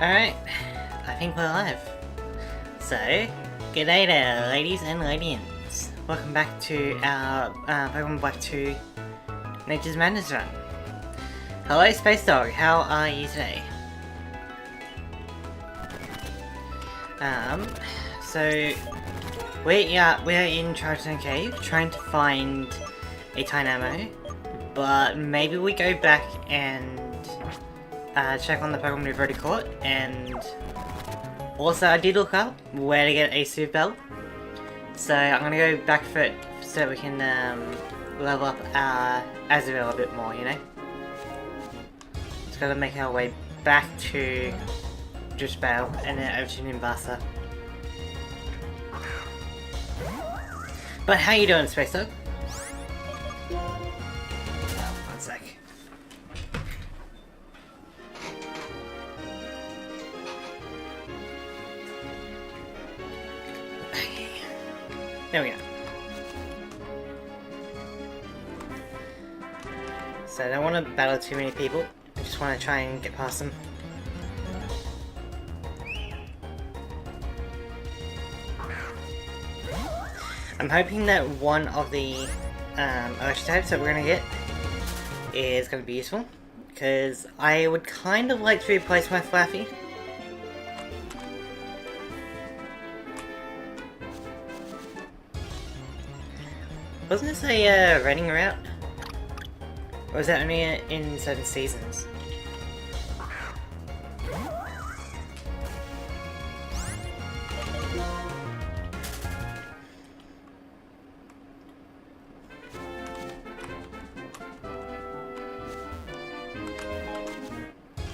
Alright, I think we're live. So, g'day there, ladies and ladians. Welcome back to our Pokemon Black 2 Nature's Madness run. Hello, Space Dog, how are you today? So, we're in Charlton Cave trying to find a Tynamo, but maybe we go back and check on the Pokemon we've already caught, and also I did look up where to get a Super Bell, so I'm gonna go back for it so we can level up our Azurill a bit more, you know? Just gotta make our way back to Drifbale and then over to Nimbasa. But how you doing, Space Dog? One sec. There we go. So I don't want to battle too many people. I just want to try and get past them. I'm hoping that one of the electric types that we're going to get is going to be useful. Because I would kind of like to replace my Flaffy. Wasn't this a running route? Or was that only in certain seasons?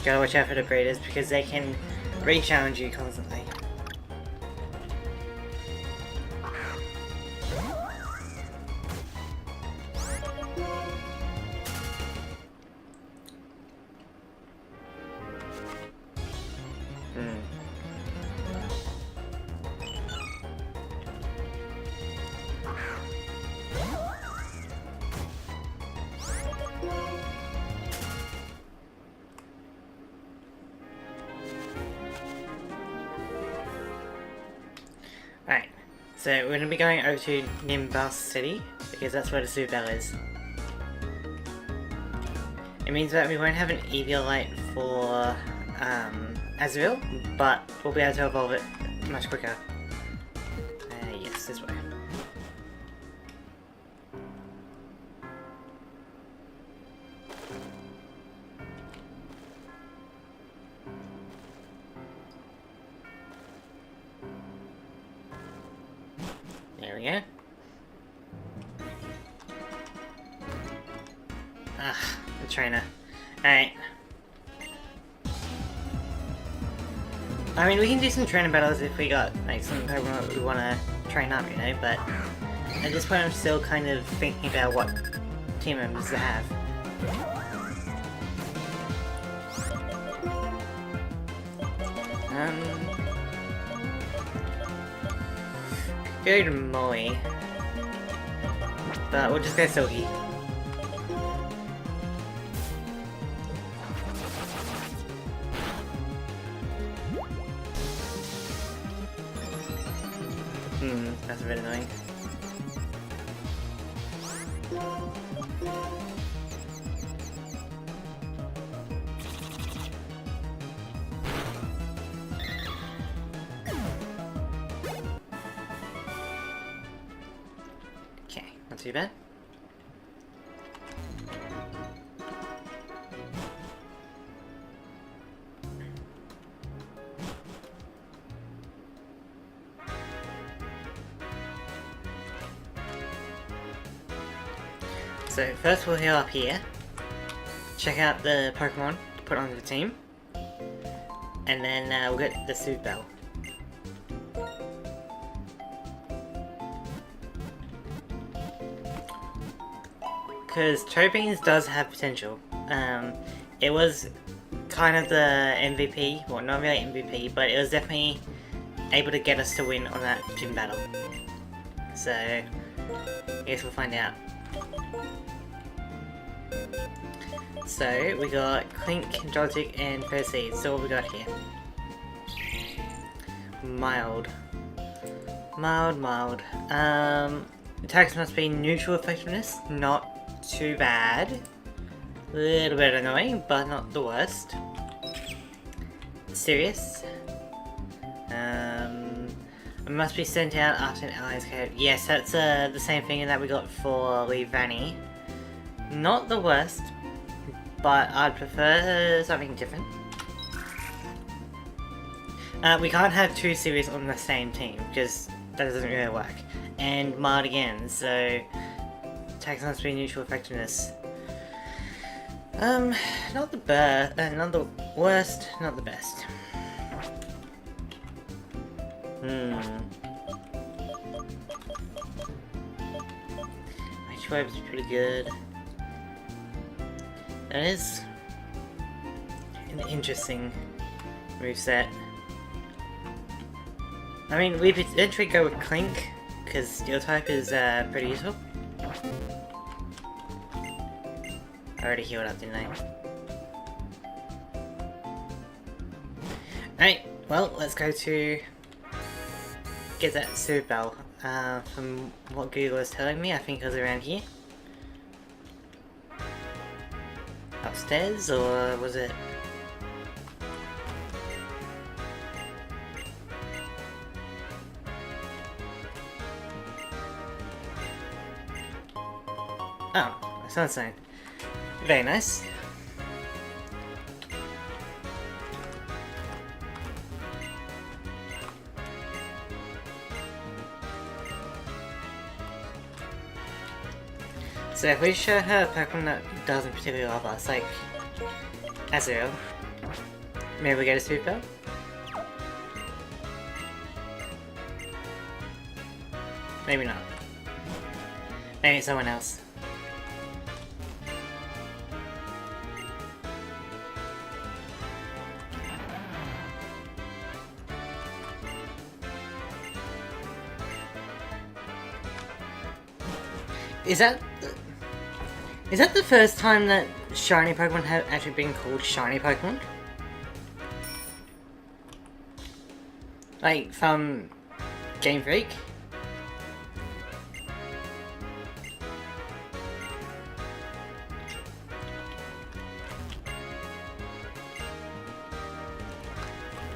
Gotta watch out for the breeders because they can re-challenge you constantly. Alright, so we're going to be going over to Nimbasa City, because that's where the Super Bell is. It means that we won't have an Eviolite for Azurill, but we'll be able to evolve it much quicker. Yes, this way. There we go. The trainer. Alright. I mean, we can do some trainer battles if we got, like, some Pokemon we want to train up, you know, but at this point I'm still kind of thinking about what team members to have. Go to Molly, but we'll just go Silky. That's a bit annoying. Okay, not too bad. So first we'll heal up here, check out the Pokemon to put on the team, and then we'll get the Super Bell. Because Togepi does have potential. It was kind of the MVP, well not really MVP, but it was definitely able to get us to win on that gym battle. So, I guess we'll find out. So, we got Clink, Joltik, and Perseid. So what we got here? Mild. Mild. Attacks must be neutral effectiveness, not too bad. A little bit annoying, but not the worst. Serious. It must be sent out after an ally's code. Yes, that's the same thing that we got for Lee Vanny. Not the worst, but I'd prefer something different. We can't have two series on the same team, because that doesn't really work. And mild again, so attacks must be neutral effectiveness. Not the worst, not the best. Which wave is pretty good. That is an interesting moveset. I mean, we potentially go with Clink, because Steel type is pretty useful. I already healed up, didn't I? Alright, well, let's go to get that Super Bell. From what Google is telling me, I think it was around here. Upstairs, or was it? Oh, that's not saying. Very nice. So if we show her a Pokemon that doesn't particularly love us, like Azurill, maybe we get a Super? Maybe not. Maybe someone else. Is that the first time that shiny Pokemon have actually been called shiny Pokemon? Like, from Game Freak?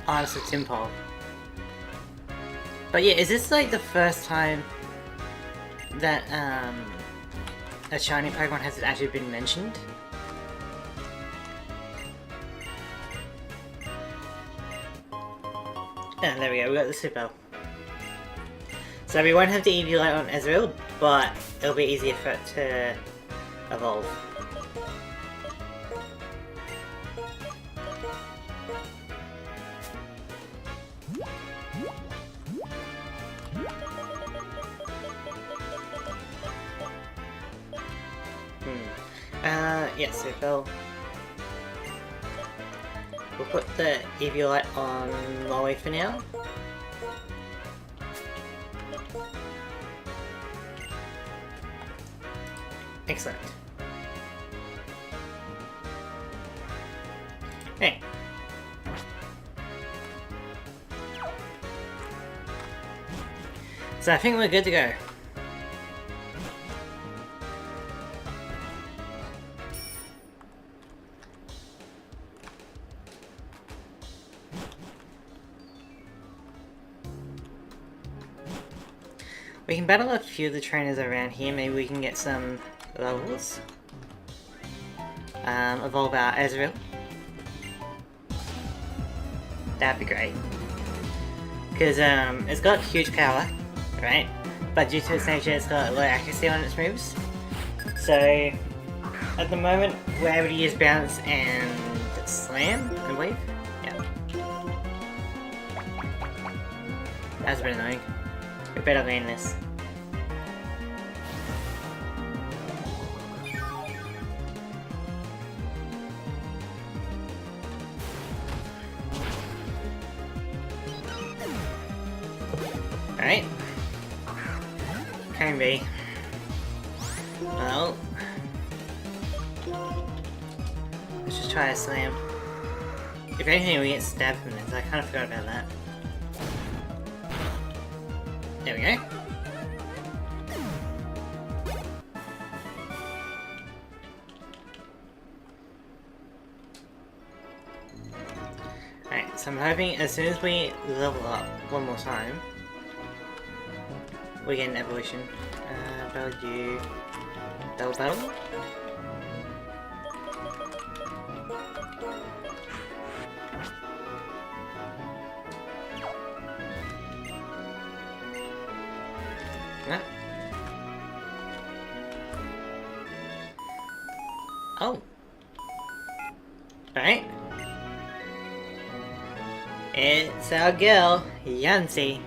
Oh, it's a Tympole. But yeah, is this like the first time that a shiny Pokemon has actually been mentioned? Yeah, there we go, we got the Super. So we won't have the Eviolite on Azurill, but it'll be easier for it to evolve. Yes, Super. We'll put the Eviolite on Lolly for now. Excellent. Hey. So I think we're good to go. We can battle a few of the trainers around here, maybe we can get some levels. Evolve our Azurill. That'd be great. Because it's got huge power, right? But due to its nature, it's got low accuracy on its moves. So, at the moment, we're able to use Bounce and Slam, I believe. Yeah. That's a bit annoying. We better land this. Alright. Can be. Well. Let's just try a slam. If anything, we get stabbed from this. I kind of forgot about that. There we go. Alright, so I'm hoping as soon as we level up one more time, we get an evolution. Value... Double battle? No. Oh. Right. It's our girl, Yancy.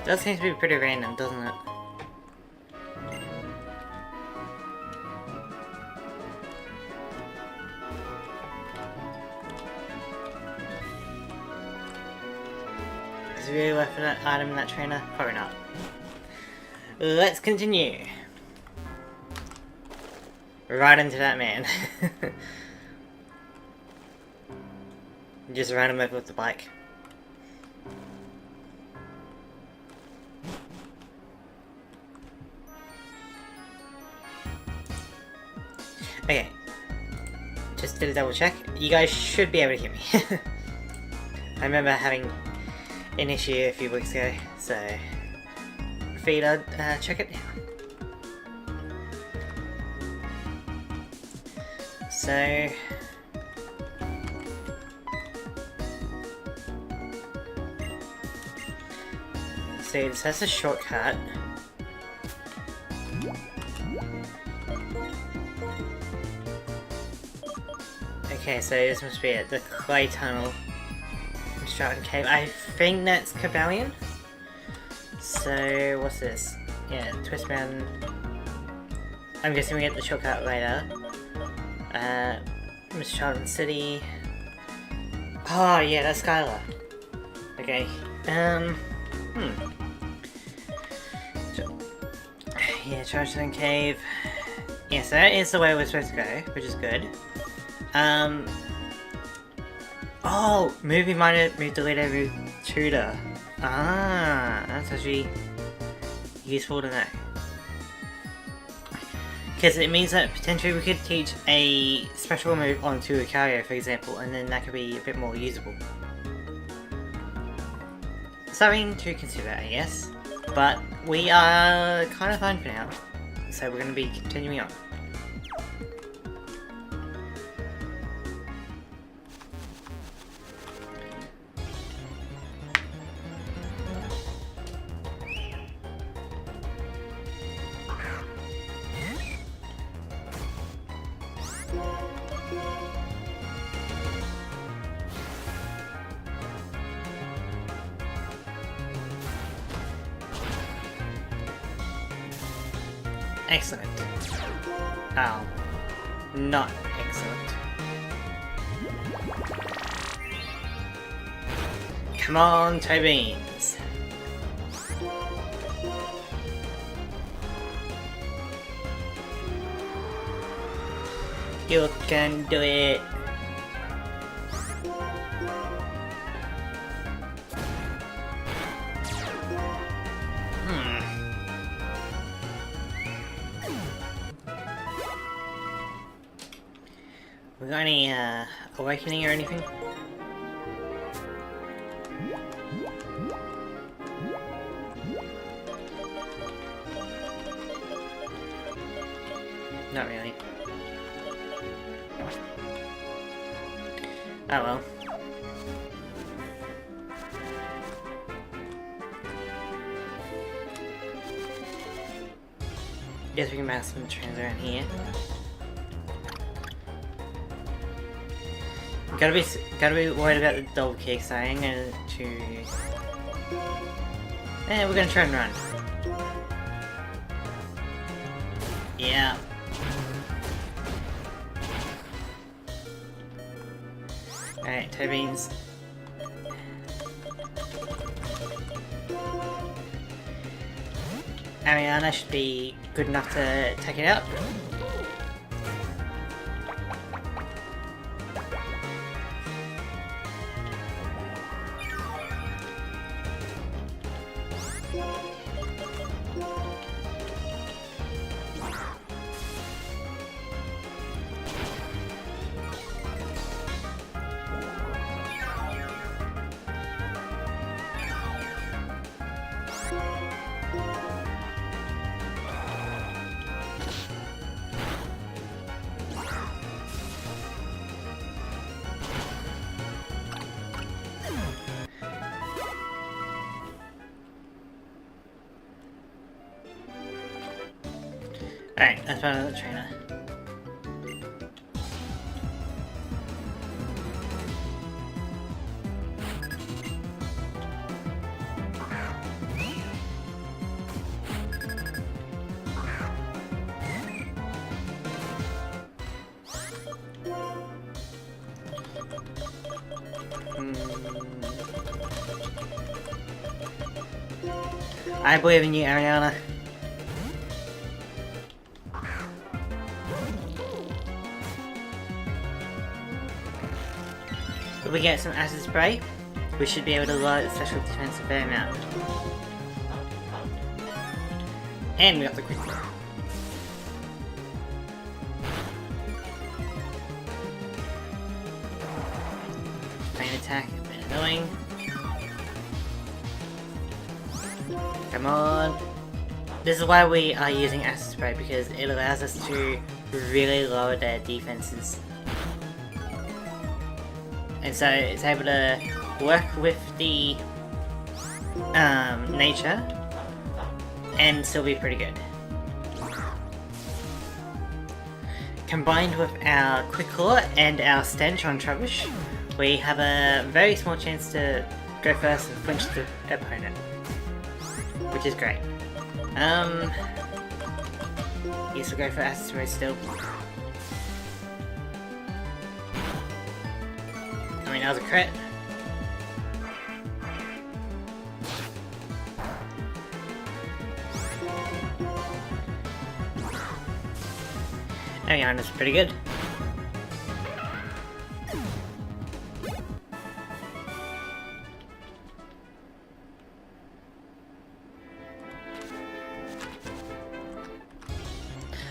Does seem to be pretty random, doesn't it? Is it really worth an item in that trainer? Probably not. Let's continue. Right into that man. Just run him over with the bike. Okay. Just did a double check. You guys should be able to hear me. I remember having an issue a few weeks ago, so free to check it now. So this has a shortcut. Okay, so this must be it. The clay tunnel. Stratton Cave. I think that's Cobalion. So, what's this? Yeah, Twist Mountain. I'm guessing we get the shortcut later. Stratton City. Oh, yeah, that's Skylar. Okay. Yeah, Stratton Cave. Yeah, so that is the way we're supposed to go, which is good. Oh! Movie Miner, Move Deleter, Move Tutor. Ah, that's actually useful to know. Because it means that potentially we could teach a special move onto Lucario, for example, and then that could be a bit more usable. Something to consider, I guess. But we are kind of fine for now, so we're going to be continuing on. Excellent. Oh. Not excellent. Come on, toe beans. You can do it. We got any awakening or anything? Not really. Oh well. Guess we can mask some trains around here. Gotta be worried about the double kick, so I'm gonna choose. And we're gonna try and run. Yeah. Alright, toe beans. Ariana should be good enough to take it out. Alright, let's find another trainer. I believe in you, Ariana. If we get some acid spray, we should be able to lower the special defense a fair amount. And we got the quick throw. Main attack, a bit annoying. Come on. This is why we are using acid spray, because it allows us to really lower their defenses. And so it's able to work with the nature and still be pretty good. Combined with our Quick Claw and our Stench on Trubbish, we have a very small chance to go first and flinch the opponent, which is great. Yes, we'll go for Acid Spray still. I mean, that was a crit. Hang on, that's pretty good.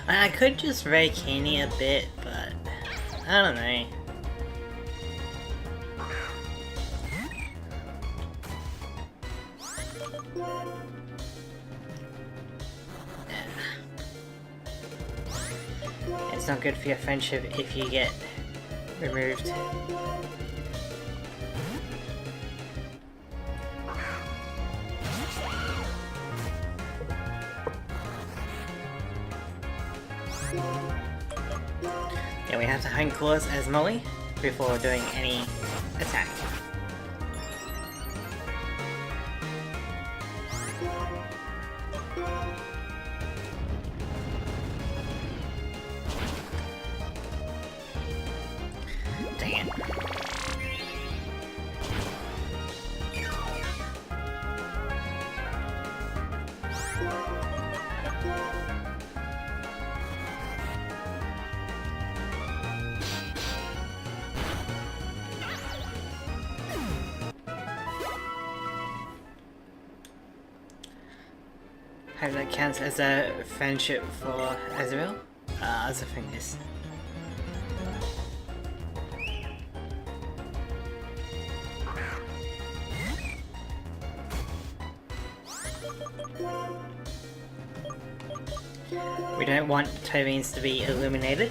I could just rake Kenny a bit, but I don't know. It's not good for your friendship if you get removed. Yeah, we have to Hone Claws as Molly before doing any attack. Dang it. Hope that counts as a friendship for Azrael. As a fungus. We don't want Tovines to be illuminated.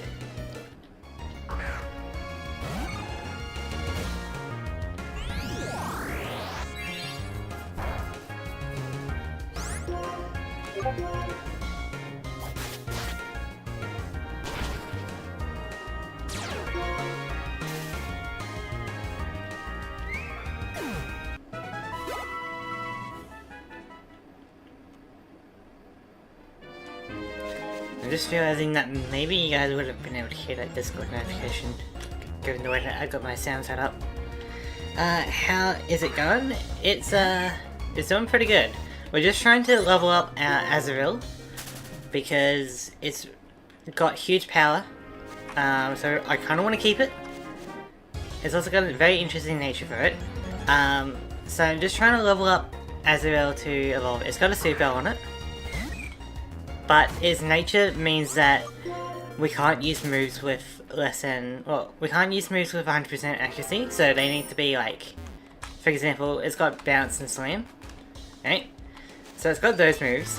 I'm just realizing that maybe you guys would have been able to hear that Discord notification, given the way that I got my sound set up. How is it going? It's doing pretty good. We're just trying to level up our Azurill because it's got huge power, so I kind of want to keep it. It's also got a very interesting nature for it. So I'm just trying to level up Azurill to evolve. It's got a super on it, but its nature means that we can't use moves with less than, well, we can't use moves with 100% accuracy, so they need to be like, for example, it's got bounce and slam, right? So it's got those moves,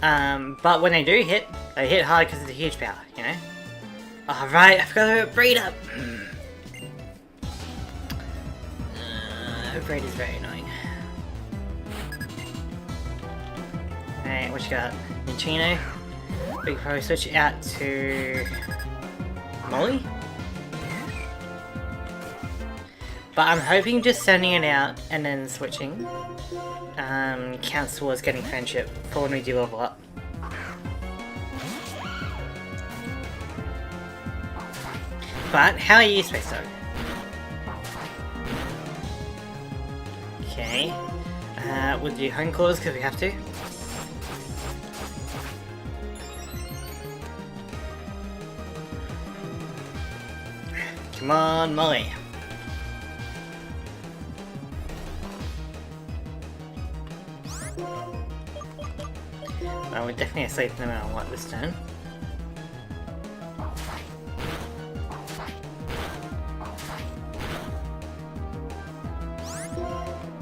but when they do hit, they hit hard because of the huge power, you know? Oh right, I forgot about Breed Up! Breed is very annoying. Alright, what you got? Minccino. We can probably switch out to Molly? But I'm hoping just sending it out and then switching counts towards getting friendship for when we do level up. But, how are you, Space Dog? Okay. We'll do home calls because we have to. Come on, Molly. Well, we're definitely asleep no matter what this turn.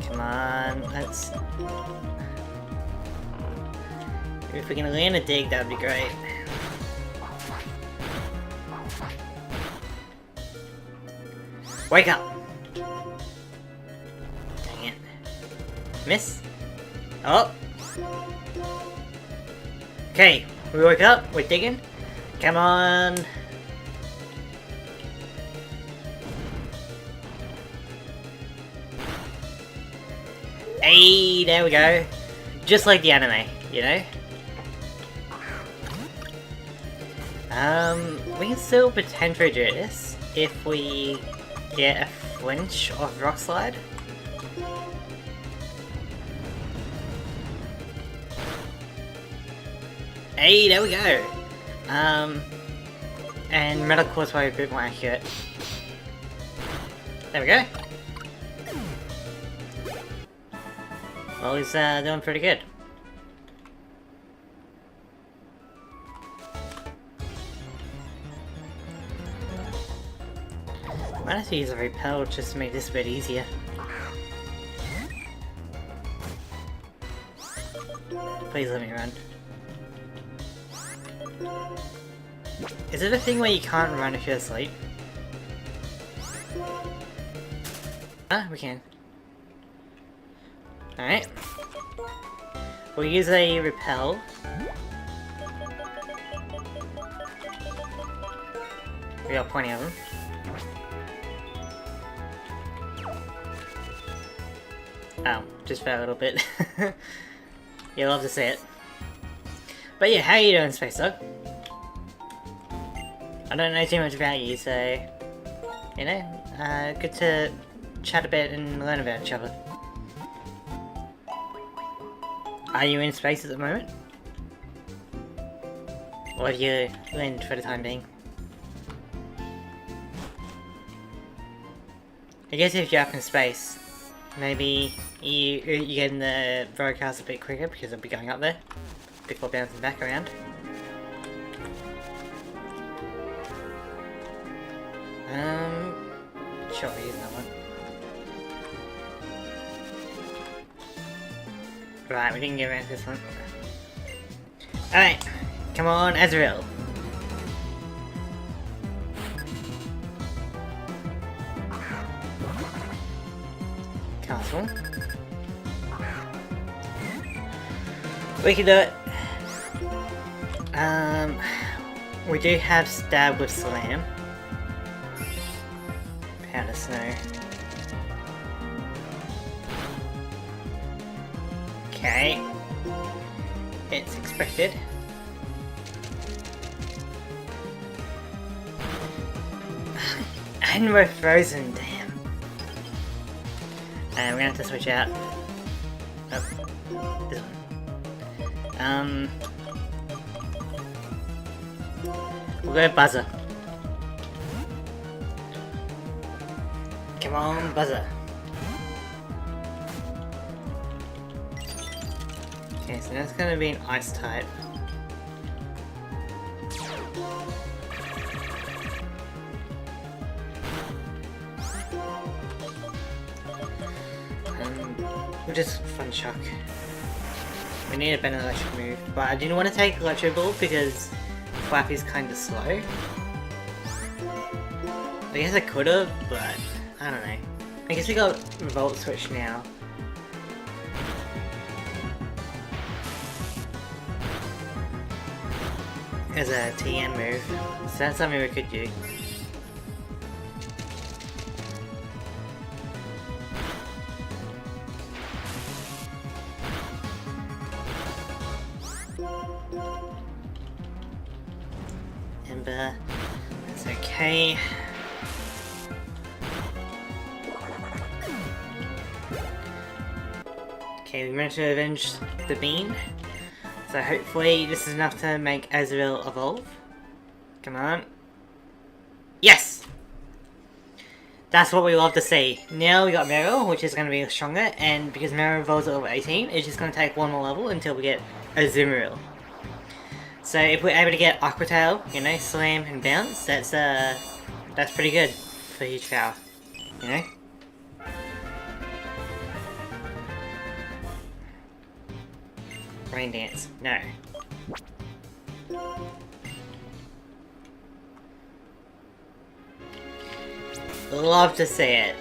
Come on, let's... If we can land a dig, that would be great. Wake up! Dang it. Miss? Oh! Okay, we woke up, we're digging. Come on! Hey, there we go. Just like the anime, you know? We can still potentially do this if we get a flinch of Rock Slide. Hey, there we go! And Metal Claw's probably a bit more accurate. There we go! Well, he's doing pretty good. Might have to use a repel just to make this a bit easier. Please let me run. Is it a thing where you can't run if you're asleep? Ah, we can. Alright. We'll use a repel. We got plenty of them. Oh, just fell a little bit. You'll love to see it. But yeah, how are you doing, Space Dog? I don't know too much about you, so... You know, good to chat a bit and learn about each other. Are you in space at the moment? Or have you landed for the time being? I guess if you're up in space, maybe you get in the broadcast a bit quicker because it'll be going up there before bouncing back around. Sure, we'll use that one. Right, we didn't get around to this one. Alright, come on, Azurill. Castle. We can do it. We do have Stab with Slam. Powder Snow. Okay. It's expected. And we're frozen, damn. And we're gonna have to switch out. Oh, this one. We'll go Buzzer. Come on, Buzzer. Okay, so that's gonna be an Ice type. We'll just Fun Shock. We need a better electric move, but I didn't want to take Electro Ball because Flappy's kinda slow. I guess I could've, but I don't know. I guess we got Volt Switch now. As a TN move, so that's something we could do. Ember, that's okay. Okay, we managed to avenge the bean. So hopefully this is enough to make Azrael evolve. Come on. Yes! That's what we love to see. Now we got Meryl, which is going to be stronger, and because Meryl evolves at level 18, it's just going to take one more level until we get Azumarill. So if we're able to get Aqua Tail, you know, Slam and Bounce, that's pretty good for huge power, you know? Rain Dance, no. Love to see it.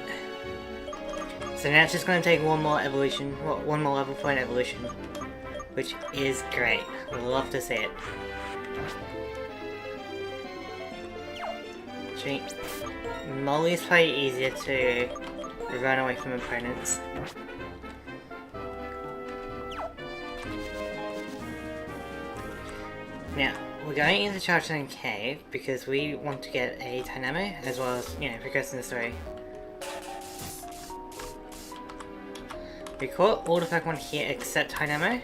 So now it's just going to take one more evolution, one more level for an evolution, which is great. Love to see it. Actually, Molly's probably easier to run away from opponents. Now, we're going into Charging Cave because we want to get a Dynamo as well as, you know, progress in the story. We caught all the Pokemon here except Dynamo.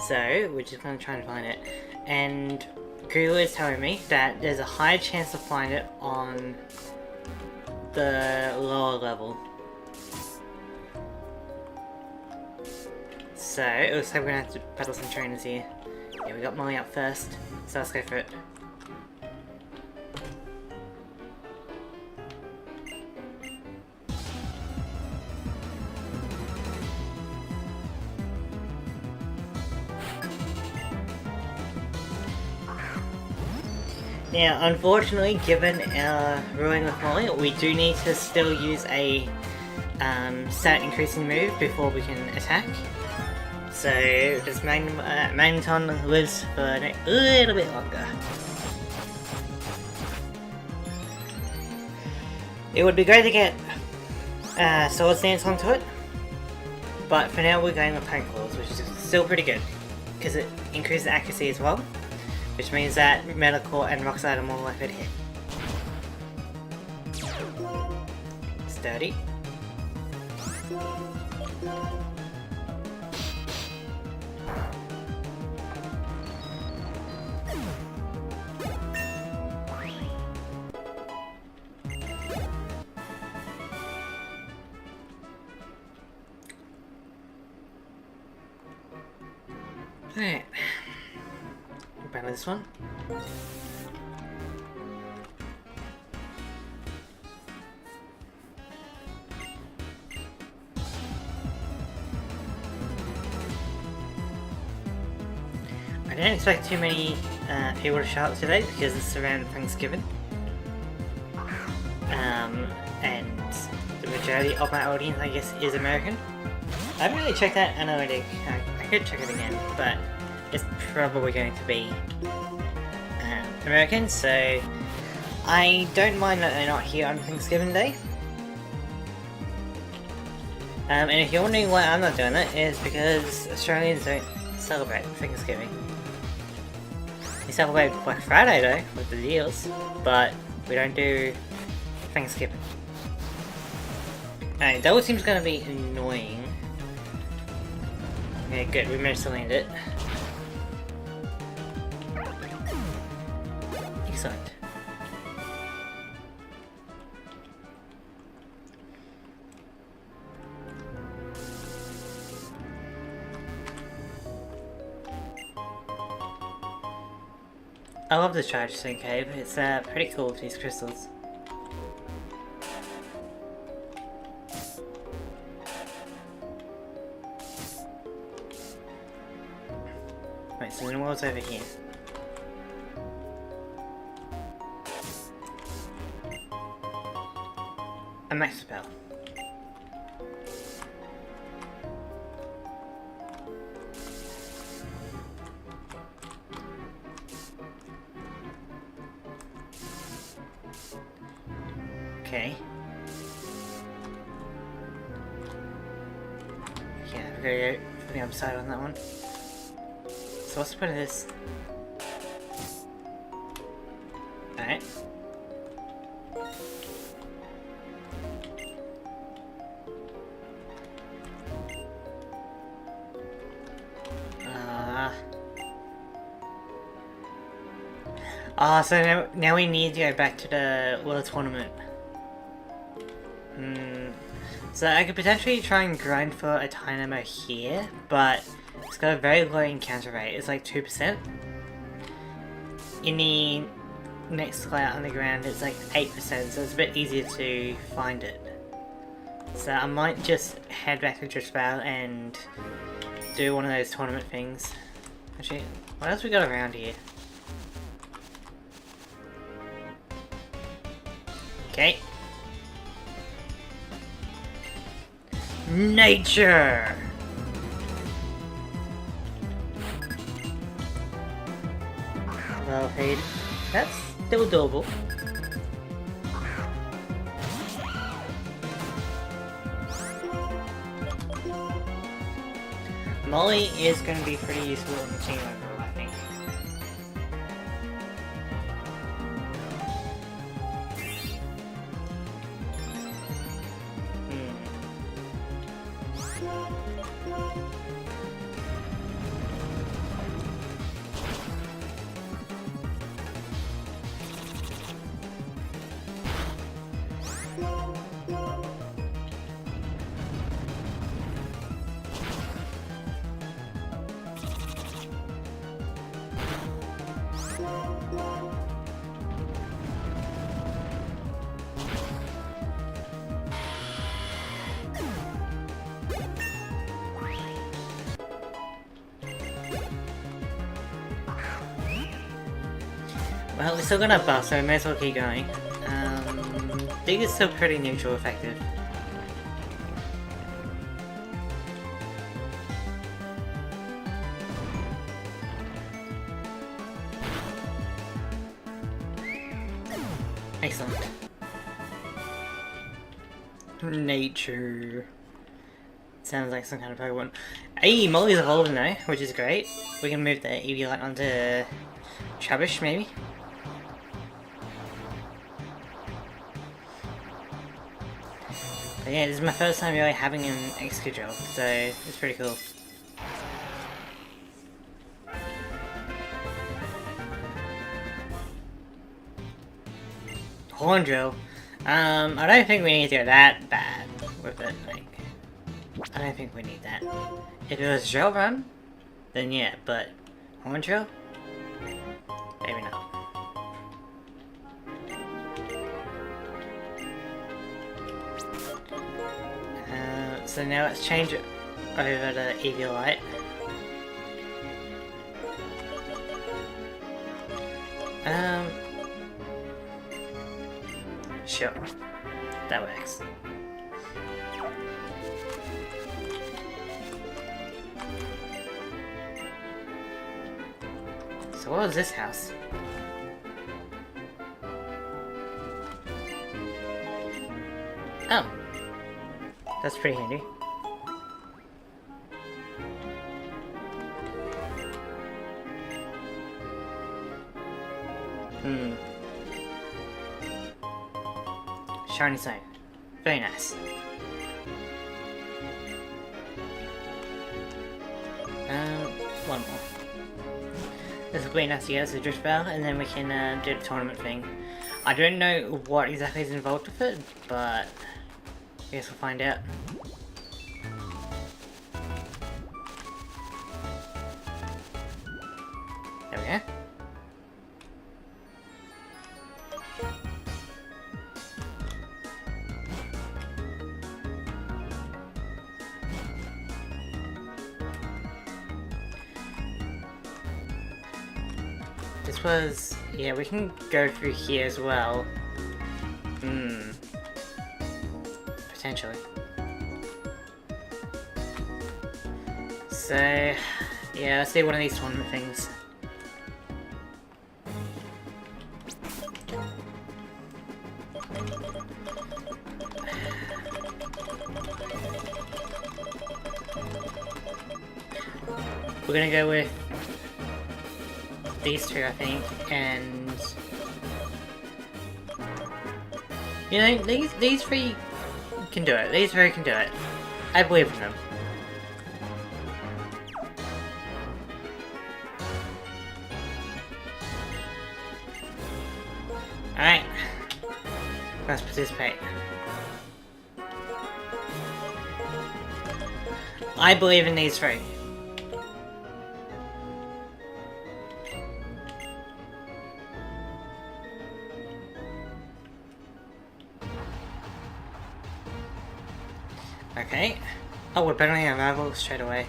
So, we're just going to try and find it. And Google is telling me that there's a higher chance to find it on the lower level. So, it looks like we're going to have to battle some trainers here. Yeah, we got Molly up first, so let's go for it. Now, unfortunately, given our ruling with Molly, we do need to still use a stat increasing move before we can attack. So, this Magneton lives for a little bit longer. It would be great to get Swords Dance onto it, but for now we're going with Tank Claws, which is still pretty good, because it increases accuracy as well, which means that Medical and Rock Slide are more likely to hit. Sturdy. Alright. Battle this one. I don't expect too many people to show up today because it's around Thanksgiving. And the majority of my audience, I guess, is American. I haven't really checked that analytic. I could check it again, but it's probably going to be American, so I don't mind that they're not here on Thanksgiving Day. And if you're wondering why I'm not doing it, it's because Australians don't celebrate Thanksgiving. We celebrate Black Friday though, with the deals, but we don't do Thanksgiving. Alright, Double Team's gonna be annoying Okay, good. We managed to land it. Excellent. I love the Charged Stone Cave. It's pretty cool with these crystals. Wait, so then what's over here? A max spell. Okay. Yeah, we're gonna go for the other side on that one. So what's the point of this? Alright. So now we need to go back to the World Tournament. So I could potentially try and grind for a Dynamo here, but it's got a very low encounter rate. It's like 2%. In the next layer underground, it's like 8%, so it's a bit easier to find it. So I might just head back to Driftvale and do one of those tournament things. Actually, what else we got around here? Okay. Nature! Well, hey, that's still doable. Molly is going to be pretty useful in the team overall, I think. Well, we're still gonna buff, so we may as well keep going. Dig is still pretty neutral effective. Excellent. Nature. Sounds like some kind of Pokemon. Hey, Molly's evolving though, which is great. We can move the Eviolite onto Trubbish, maybe? But yeah, this is my first time really having an Excadrill, so it's pretty cool. Horndrill. I don't think we need to go that bad with it, like, I don't think we need that. If it was Drill Run, then yeah, but Horndrill? Maybe not. So now let's change it over to Eviolite. Sure. That works. So what was this house? Oh. That's pretty handy. Shiny Stone. Very nice. One more. This will be enough to get us a drift bell, and then we can do the tournament thing. I don't know what exactly is involved with it, but I guess we'll find out. There we go. This was... yeah, we can go through here as well. Potentially. So... yeah, let's do one of these tournament things. We're gonna go with these two, I think, and you know, these three can do it. These three can do it. I believe in them. Alright. Let's participate. I believe in these three. Okay. Oh, we're battling our rivals straight away.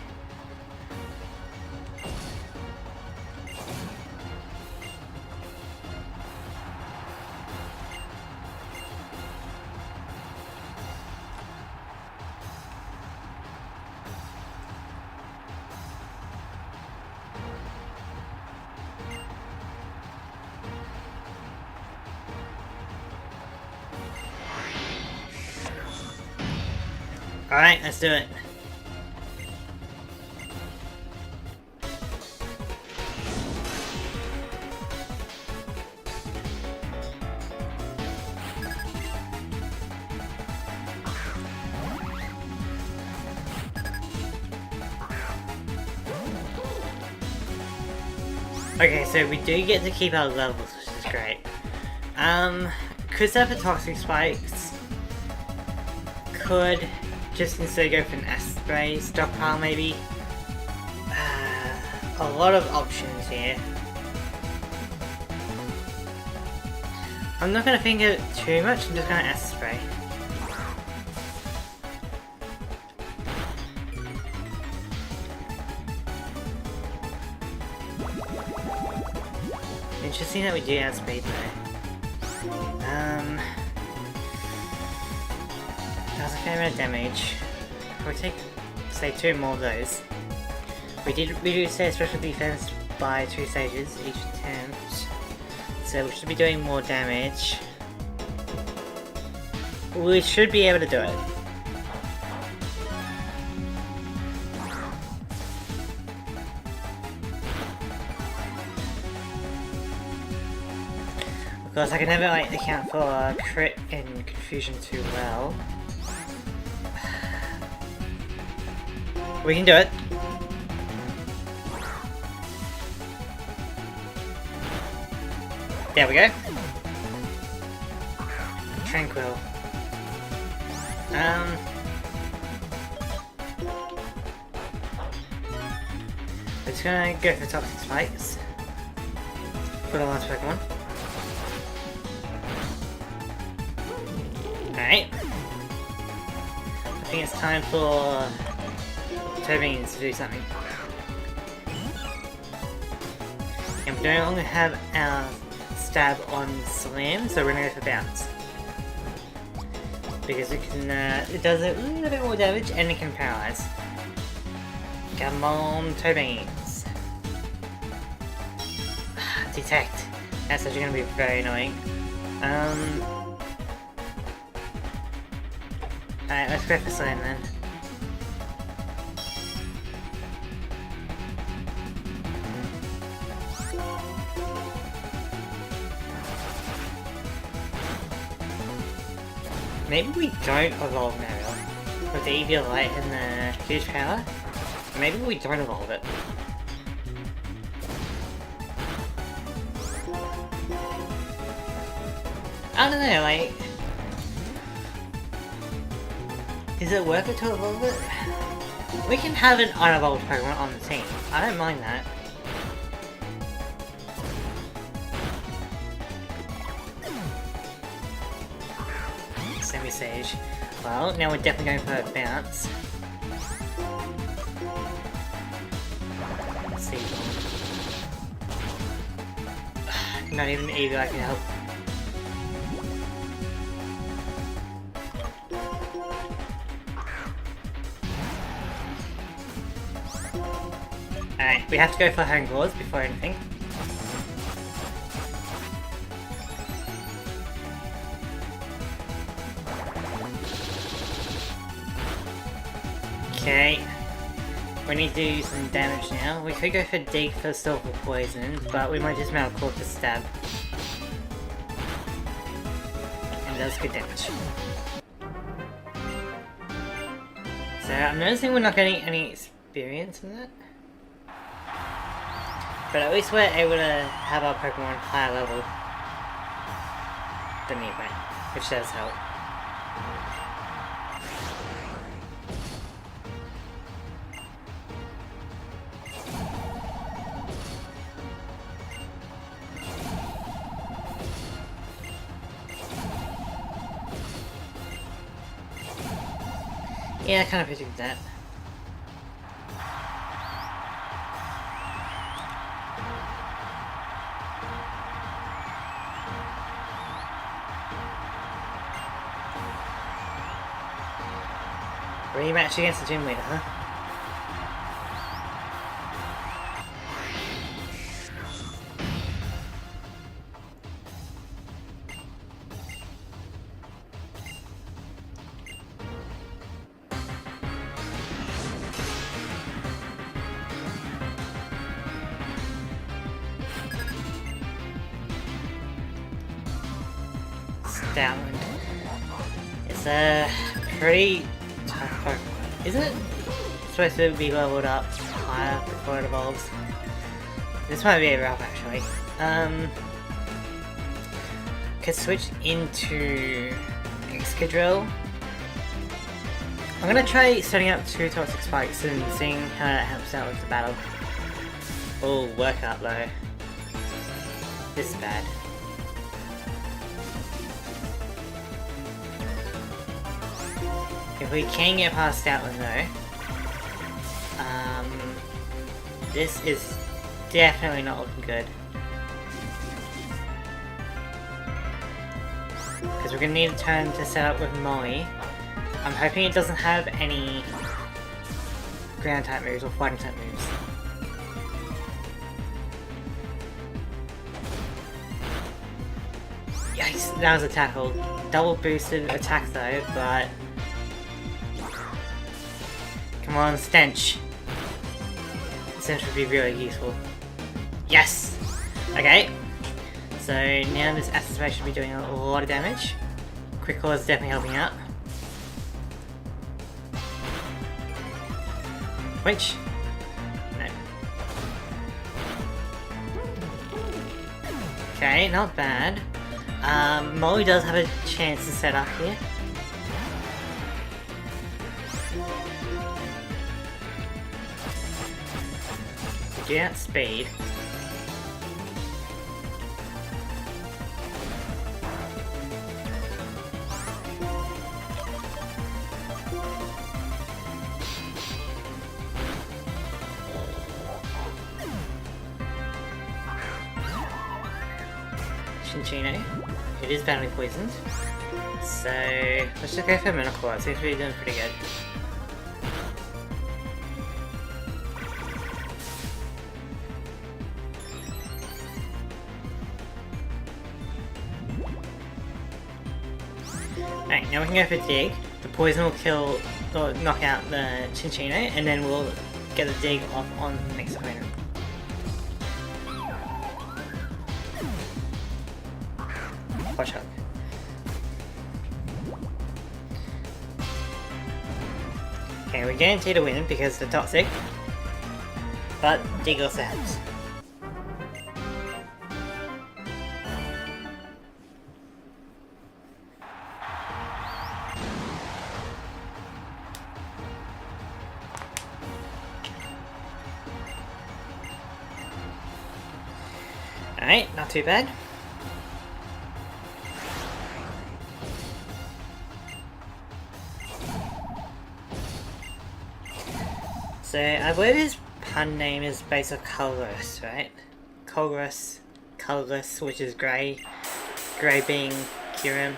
Alright, let's do it. Okay, so we do get to keep our levels, which is great. Could set for toxic spikes. Could just instead go for an acid spray stockpile maybe. A lot of options here. I'm not gonna think of it too much, I'm just gonna acid spray. Interesting that we do have speed though. That's a fair amount of damage. If we take, say, 2 more of those. We did reduce their special defense by 2 stages each attempt. So we should be doing more damage. We should be able to do it. Of course, I can never account for crit and confusion too well. We can do it. There we go. Tranquil. We're just gonna go for the top 6 spikes for the last Pokemon. Alright. I think it's time for Turbines to do something. And we no longer have our stab on Slam, so we're gonna go for Bounce. Because it can, it does a little bit more damage and it can paralyze. Come on, Turbines. Detect. That's actually gonna be very annoying. Alright, let's go for Slam then. Maybe we don't evolve Marill with the EV Light and the huge power. maybe we don't evolve it. I don't know, like... Is it worth it to evolve it? We can have an unevolved Pokemon on the team. I don't mind that. Semi-Sage. Well, now we're definitely going for a bounce. Seed Bomb. Not even Eevee I can help. Alright, we have to go for Home Claws before anything. Okay, we need to do some damage now. We could go for Dig for Silver Poison, but we might just Metal Claw to stab. And it does good damage. So I'm noticing we're not getting any experience in that. But at least we're able to have our Pokemon higher level than Eevee, which does help. Yeah, I kind of predicted that. Rematch against the gym leader, huh? Stoutland. It's a pretty tough Pokemon, isn't it? It's supposed to be leveled up higher before it evolves. This might be a rough actually. Could switch into Excadrill. I'm gonna try setting up 2 Toxic Spikes and seeing how that helps out with the battle. Oh, workout though. This is bad. If we can get past Stoutland though, this is definitely not looking good. Because we're going to need a turn to set up with Molly. I'm hoping it doesn't have any ground type moves or fighting type moves. Yikes, that was a tackle. Double boosted attack though, but... Come on, Stench. Stench would be really useful. Yes! Okay. So now this Acid Spray should be doing a lot of damage. Quick Claw is definitely helping out. Which? No. Okay, not bad. Molly does have a chance to set up here. Get speed. Chinchino. It is badly poisoned. So let's just go for Minotaur. It seems to be doing pretty good. Alright, now we can go for Dig. The poison will kill or knock out the Chinchino, and then we'll get the Dig off on the next opponent. Watch out. Okay, we're guaranteed to win because they're toxic. But Dig also helps. Alright, not too bad. So, I believe his pun name is based on colorless, right? Colorless, which is grey. Grey being Kirim.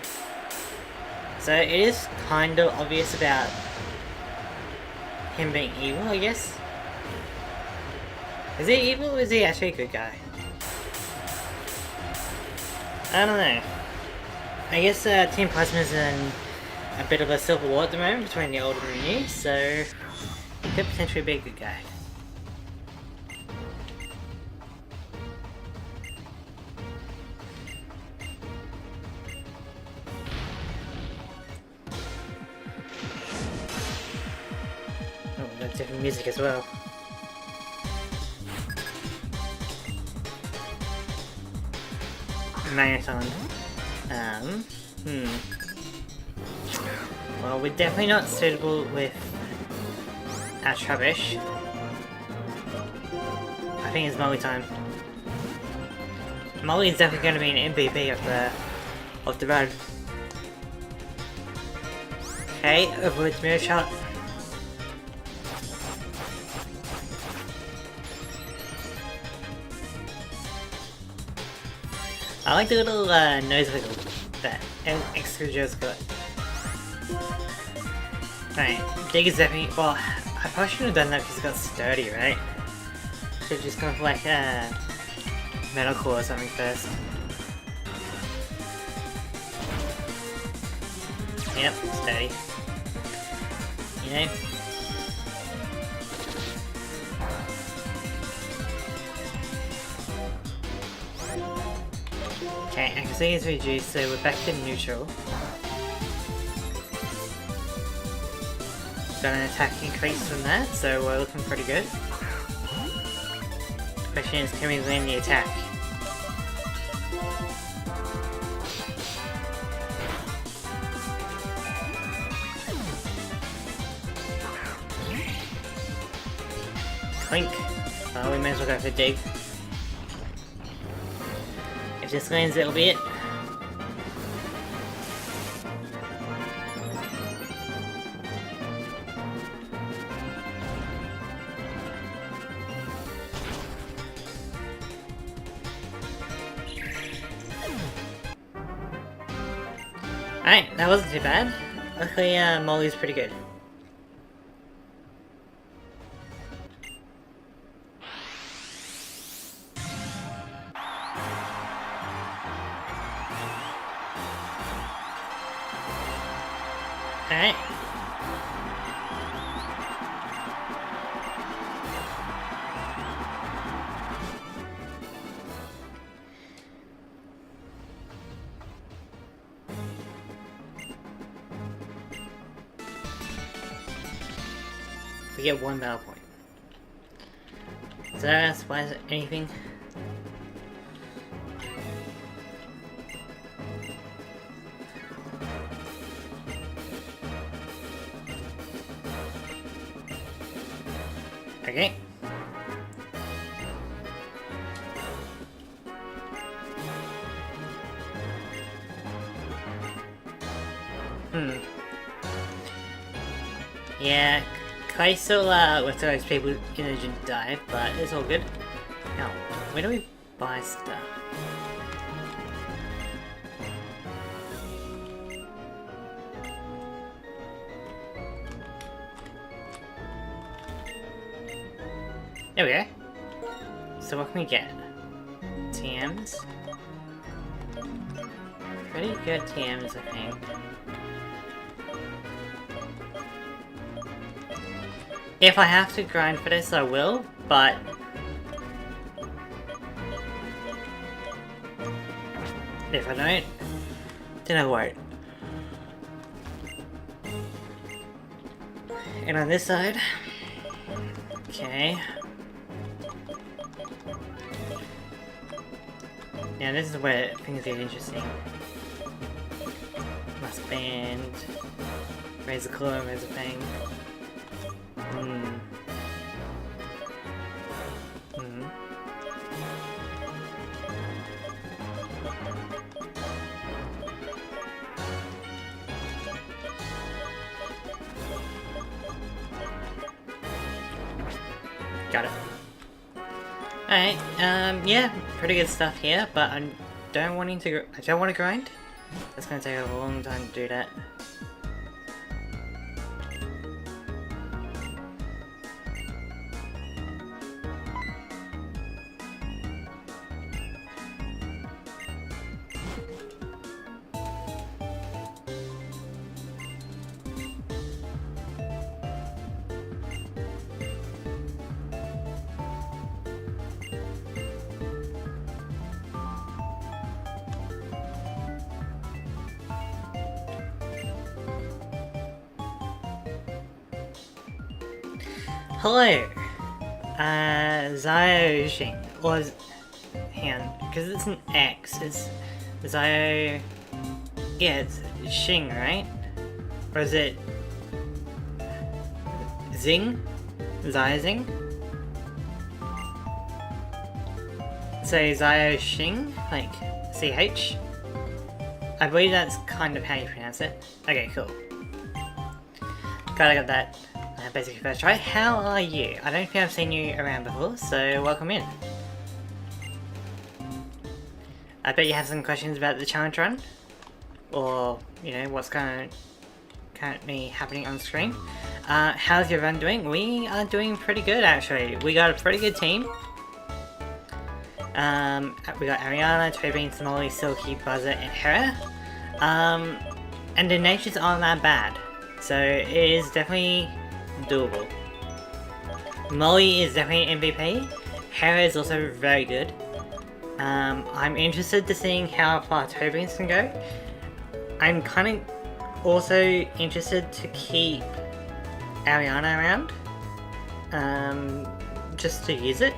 So, it is kind of obvious about him being evil, I guess. Is he evil or is he actually a good guy? I don't know. I guess Team Plasma is in a bit of a civil war at the moment between the old and the new, so he could potentially be a good guy. Oh, that's different music as well. Marathon. Well, we're definitely not suitable with our Trubbish. I think it's Molly time. Molly is definitely going to be an MVP of the run. Okay, avoid mirror shot. I like the little nose wiggle that Exclusio's got. Right, Dig is definitely. Well, I probably should have done that because it's got sturdy, right? Should have just gone for like metal core or something first. Yep, sturdy. You know? Okay, accuracy is reduced, so we're back to neutral. Got an attack increase from that, so we're looking pretty good. The question is, can we land the attack? Clink! Well, we may as well go for Dig. If this lands, it'll be it. Alright, that wasn't too bad. Luckily, Molly's pretty good. Alright. We get 1 battle point. Does that splash anything? Okay. Yeah, Kai still with those people in the gym dive, but it's all good. Now, where do we buy stuff? There we go. So what can we get? TMs? Pretty good TMs, I think. If I have to grind for this, I will, but... if I don't, then I won't. And on this side... okay... Yeah, this is where things get interesting. Must band, Razor Claw, Razor Fang. Got it. Alright, yeah, pretty good stuff here, but I don't want to grind. That's gonna take a long time to do that. Hello! Xiaoxing, or hang on, because it's an X, it's Xiao... Yeah, it's Xing, right? Or is it... Xing? Xiaoxing? So Xiaoxing, like CH? I believe that's kind of how you pronounce it. Okay, cool. Gotta get that. Basically first try. How are you? I don't think I've seen you around before, so welcome in. I bet you have some questions about the challenge run, or you know what's currently happening on screen. How's your run doing? We are doing pretty good actually. We got a pretty good team. We got Ariana, Toby, Smolly, Silky, Buzzer, and Hera. And the natures aren't that bad, so it is definitely doable. Molly is definitely MVP. Hera is also very good. I'm interested to seeing how far Tobians can go. I'm kind of also interested to keep Ariana around, just to use it.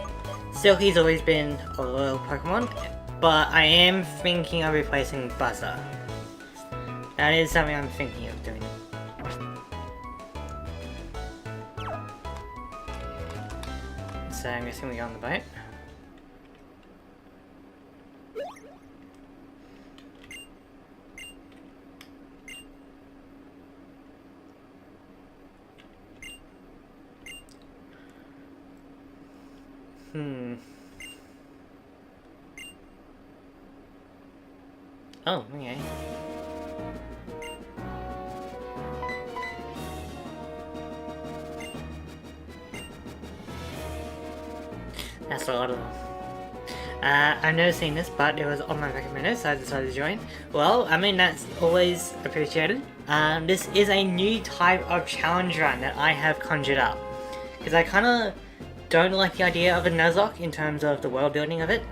Silky's always been a loyal Pokemon, but I am thinking of replacing Buzzer. That is something I'm thinking of doing. So I'm guessing we go on the boat. Oh, okay. That's a lot of them. I've never seen this, but it was on my recommended, so I decided to join. Well, I mean, that's always appreciated. This is a new type of challenge run that I have conjured up. Because I kind of don't like the idea of a Nuzlocke in terms of the world building of it.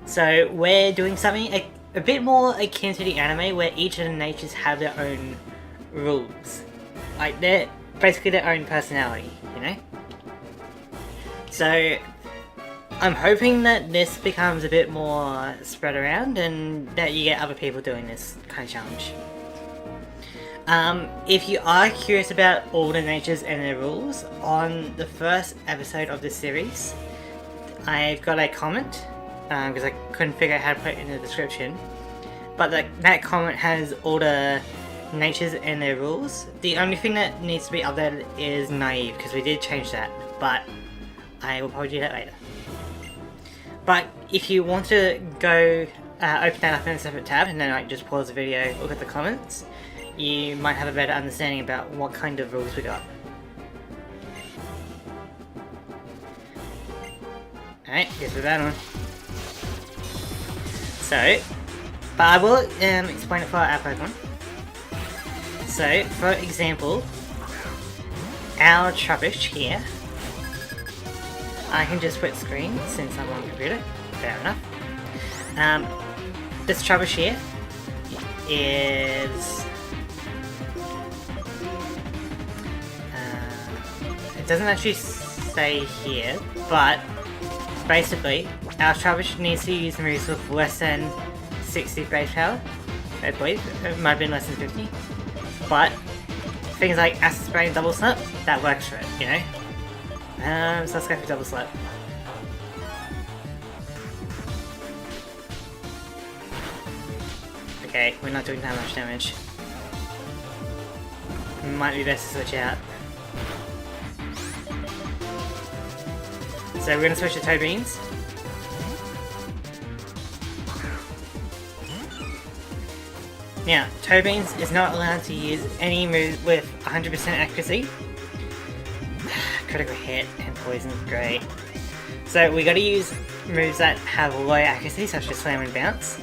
So we're doing something a bit more akin to the anime, where each of the natures have their own rules. Like, they're basically their own personality, you know? So I'm hoping that this becomes a bit more spread around and that you get other people doing this kind of challenge. If you are curious about all the natures and their rules, on the first episode of this series, I've got a comment, because I couldn't figure out how to put it in the description, but that comment has all the natures and their rules. The only thing that needs to be updated is Naive, because we did change that, but I will probably do that later. But if you want to go open that up in a separate tab and then like just pause the video, look at the comments, you might have a better understanding about what kind of rules we got. Alright, guess we're that on. So, but I will explain it for our Pokemon. So, for example, our Trubbish here, I can just split screen since I'm on computer, fair enough. This Trubbish here is... it doesn't actually say here, but basically our Trubbish needs to use moves with less than 60 base power. I believe it might have been less than 50. But things like Acid Spray and Double Slap, that works for it, you know? So let's go for Double Slap. Okay, we're not doing that much damage. Might be best to switch out. So we're gonna switch to Toe Beans. Now, Toe Beans is not allowed to use any move with 100% accuracy. Critical hit and poison, great. So we gotta use moves that have low accuracy, such as Slam and Bounce.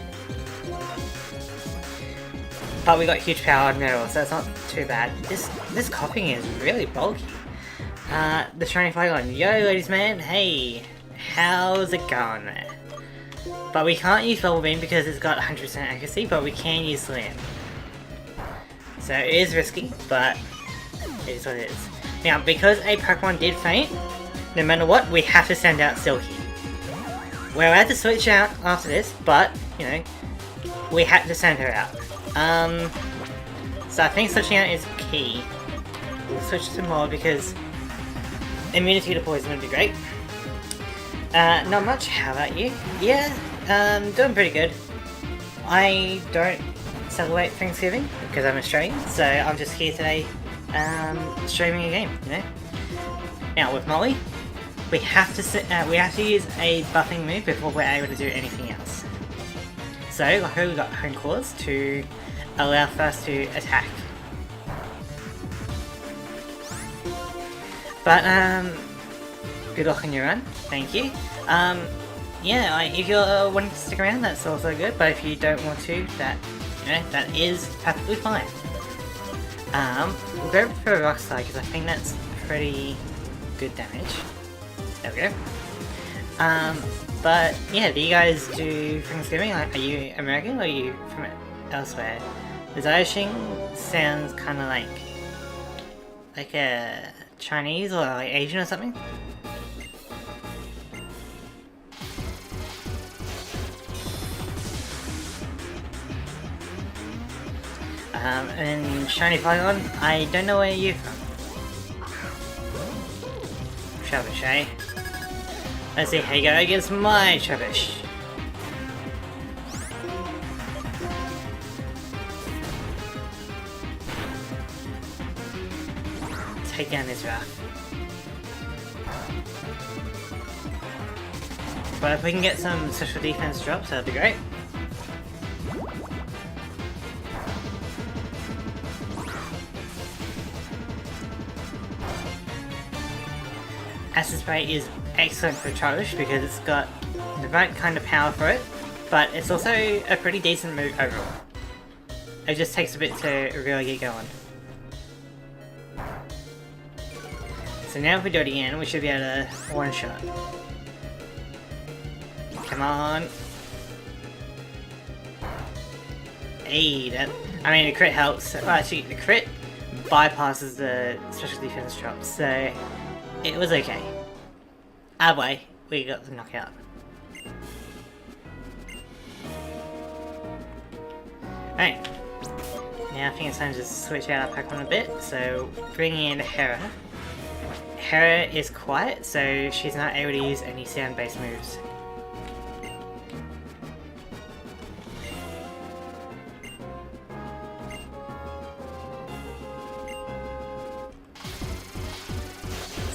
But we got huge power on Metal, so it's not too bad. This coughing is really bulky. The Shiny Flygon. Yo, ladies man, hey, how's it going, man? But we can't use Bubble Beam because it's got 100% accuracy, but we can use Slam. So it is risky, but it is what it is. Now, because a Pokemon did faint, no matter what, we have to send out Silky. We're allowed to switch out after this, but, you know, we had to send her out. So I think switching out is key. We'll switch to more because immunity to poison would be great. Not much, how about you? Yeah, doing pretty good. I don't celebrate Thanksgiving because I'm Australian, so I'm just here today streaming a game, you know? Now with Molly, we have to use a buffing move before we're able to do anything else. So like here we got Hone Claws to allow first to attack. But good luck on your run, thank you. Yeah, if you're wanting to stick around, that's also good. But if you don't want to, that is perfectly fine. We'll go for a Rock Slide because I think that's pretty good damage. There we go. But yeah, do you guys do Thanksgiving? Like, are you American or are you from elsewhere? The Zioshing sounds kind of like a Chinese or like Asian or something. And Shiny Flygon, I don't know where you're from. Trubbish, eh? Let's see how you go against my Trubbish. Take down this Wrath. But if we can get some special defense drops, that'd be great. Acid Spray is excellent for Trubbish because it's got the right kind of power for it, but it's also a pretty decent move overall. It just takes a bit to really get going. So now if we do it again, we should be able to one-shot. Come on. Hey, I mean, the crit helps. Well, actually, the crit bypasses the special defense drops, so it was okay. Our way, we got the knockout. Alright. Now I think it's time to switch out our Pokemon a bit, so bringing in Hera. Hera is quiet, so she's not able to use any sound-based moves.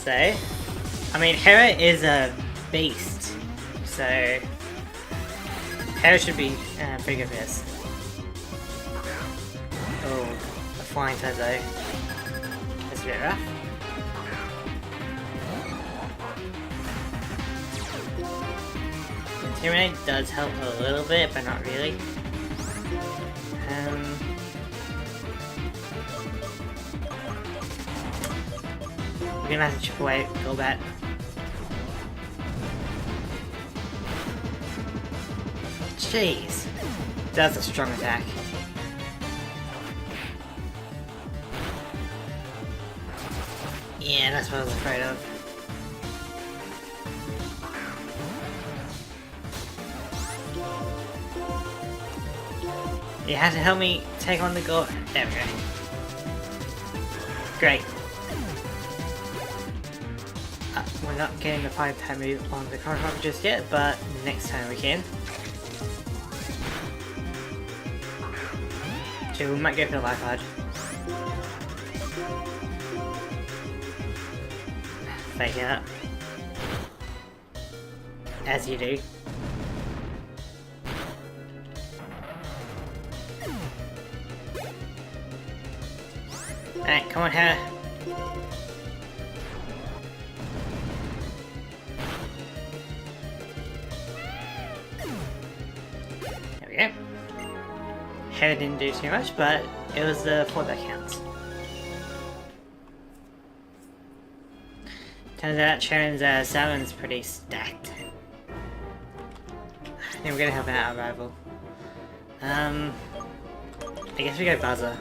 So, I mean, Hera is a beast, so Hera should be pretty good for this. Oh, a flying type though. That's a bit rough. Intimidate does help a little bit, but not really. We're gonna have to chip away Golbat. Jeez. That's a strong attack. Yeah, that's what I was afraid of. You have to help me take on the goal. There we go. Great. We're not getting the 5-type move on the Crocodile just yet, but next time we can. So we might go for the life card. Fake it up. As you do. Alright, come on, Hera. There we go. Hera didn't do too much, but it was the 4 that counts. Turns out Sharon's salmon's pretty stacked. I think we're gonna have an rival. I guess we go Buzzer.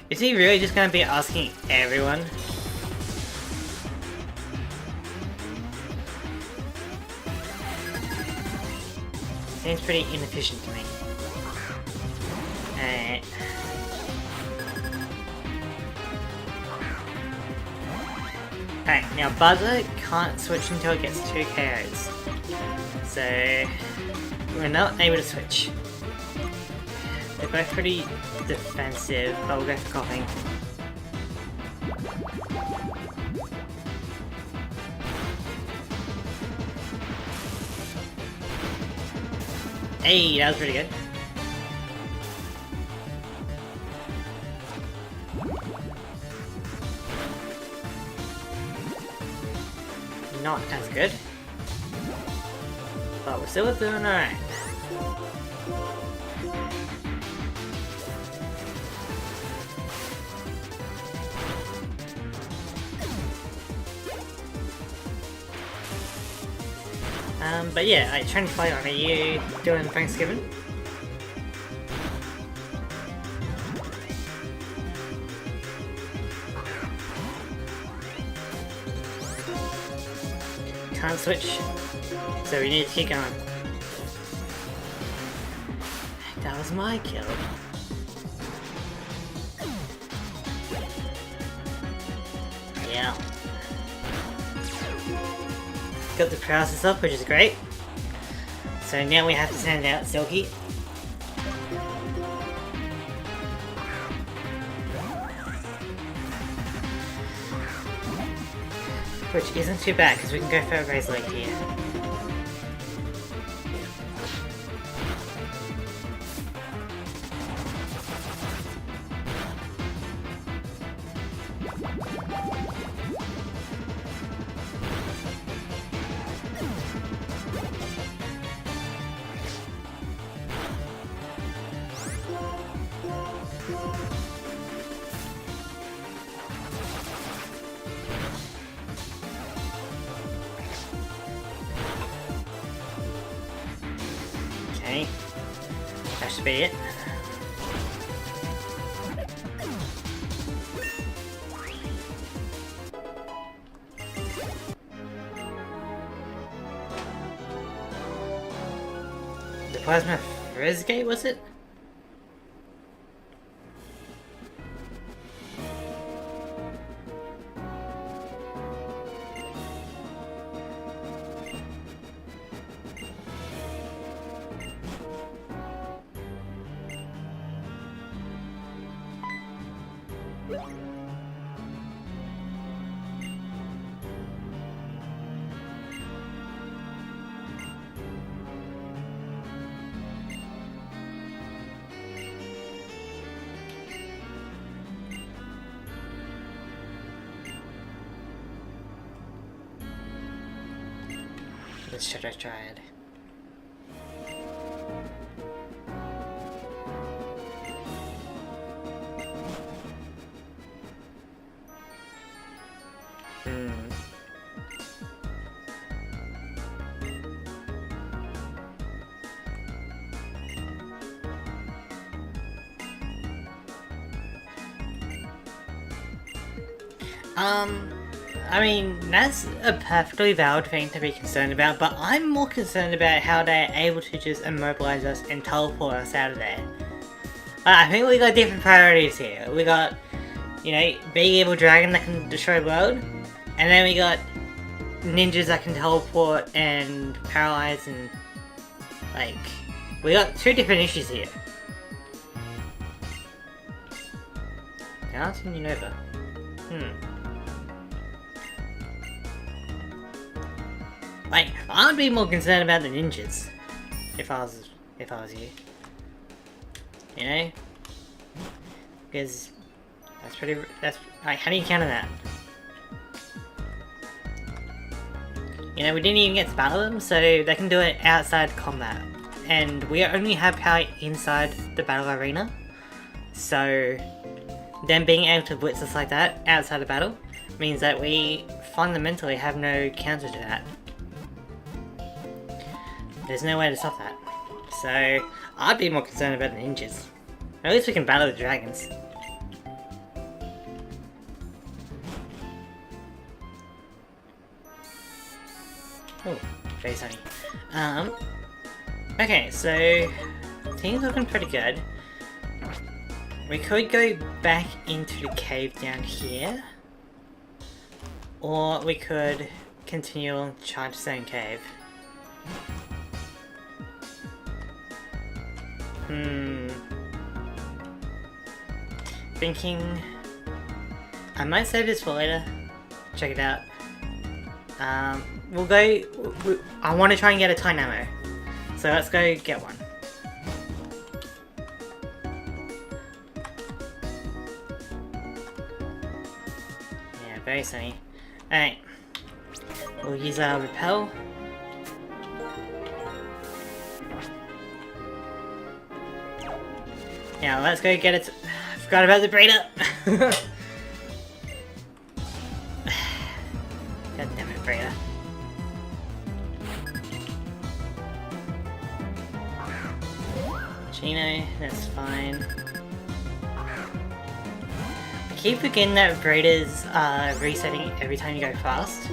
Is he really just gonna be asking everyone? Seems pretty inefficient to me. Alright. Alright, now Buzzer can't switch until it gets 2 KOs. So we're not able to switch. They're both pretty defensive, but we'll go for coughing. Hey, that was pretty good. Not as good. But we're still doing alright. But yeah, I trying to fight on you doing Thanksgiving. Can't switch, so we need to keep going. That was my kill. Yeah. Got the paralysis up, which is great. So now we have to send out Silky. Which isn't too bad, because we can go for a Razor Leaf here. Okay, that should be it. The Plasma Frisgate, was it? The Shadow Triad. I mean, that's a perfectly valid thing to be concerned about, but I'm more concerned about how they're able to just immobilize us and teleport us out of there. I think we got different priorities here. We got, you know, big evil dragon that can destroy the world, and then we got ninjas that can teleport and paralyze and, like, we got two different issues here. Galaxy Unova. Like, I would be more concerned about the ninjas if I was you. You know? Because that's like, how do you counter that? You know, we didn't even get to battle them, so they can do it outside combat. And we only have power inside the battle arena. So them being able to blitz us like that outside of battle means that we fundamentally have no counter to that. There's no way to stop that. So I'd be more concerned about the ninjas. At least we can battle the dragons. Oh, very sunny. Okay, so things looking pretty good. We could go back into the cave down here, or we could continue on Charterstone Cave. Thinking I might save this for later. Check it out. We'll go. I want to try and get a Tynamo, so let's go get one. Yeah, very sunny. Alright, we'll use our repel. Now let's go get it. I forgot about the breeder. God damn it, breeder. Chino, that's fine. I keep forgetting that breeders are resetting every time you go fast.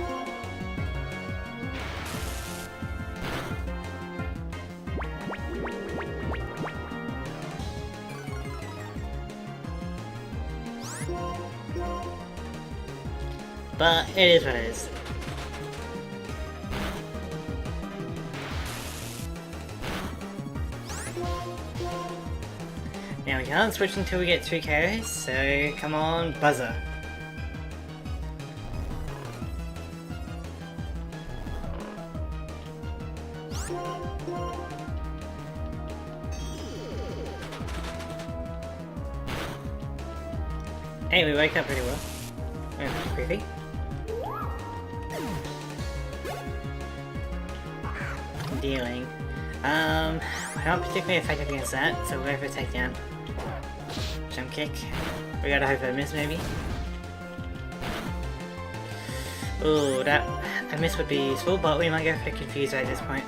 But it is what it is. Now we can't switch until we get 2 KOs, so come on, buzzer. Hey, we wake up pretty well. Oh, creepy. Dealing. We're not particularly effective against that, so we'll go for a takedown. Jump kick. We gotta hope for a miss, maybe. Ooh, that a miss would be useful, but we might go for the confuse at this point.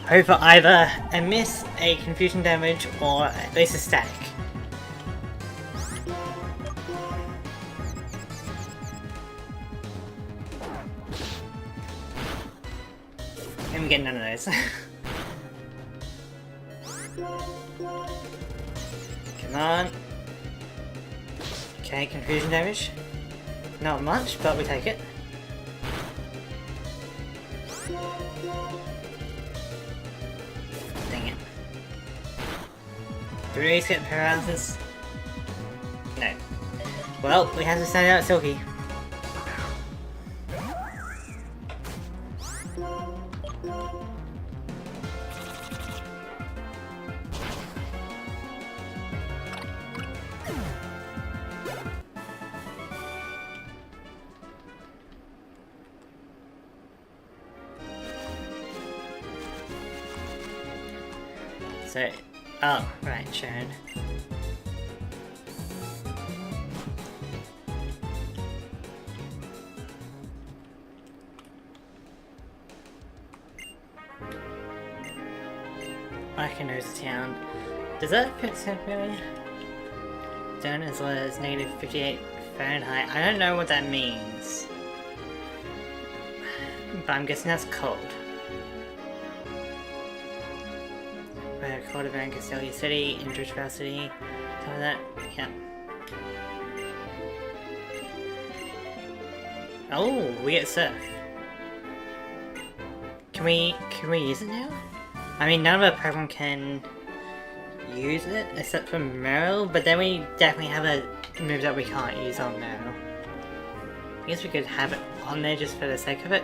Hope for either a miss, a confusion damage, or at least a static. And we get none of those. Come on. Okay, confusion damage. Not much, but we take it. Dang it. Do we get paralysis? No. Well, we have to stand out Silky. So, oh, right, Sharon. I can nose the town. Does that fit simply? zone as well as negative 58 Fahrenheit. I don't know what that means, but I'm guessing that's cold. We're cold around Castelia City, in Driftvale City, some of that, yeah. Oh, we get surf. Can we use it now? I mean, none of our Pokemon can use it except for Meryl, but then we definitely have a move that we can't use on Meryl. I guess we could have it on there just for the sake of it.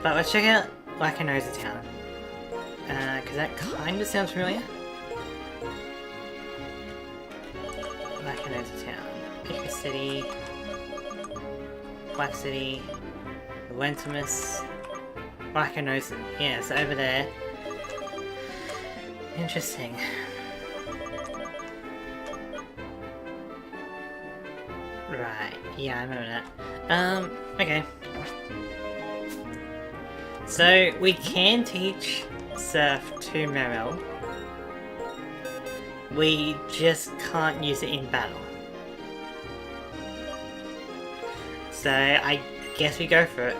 But let's check out Lackanosa Town. Cause that kind of sounds familiar. Lackanosa Town. Ica City. Black City. Lentimus. Lackanosa. Yeah, it's over there. Interesting. Right, yeah, I remember that. Okay. So, we can teach Surf to Meryl. We just can't use it in battle. So, I guess we go for it.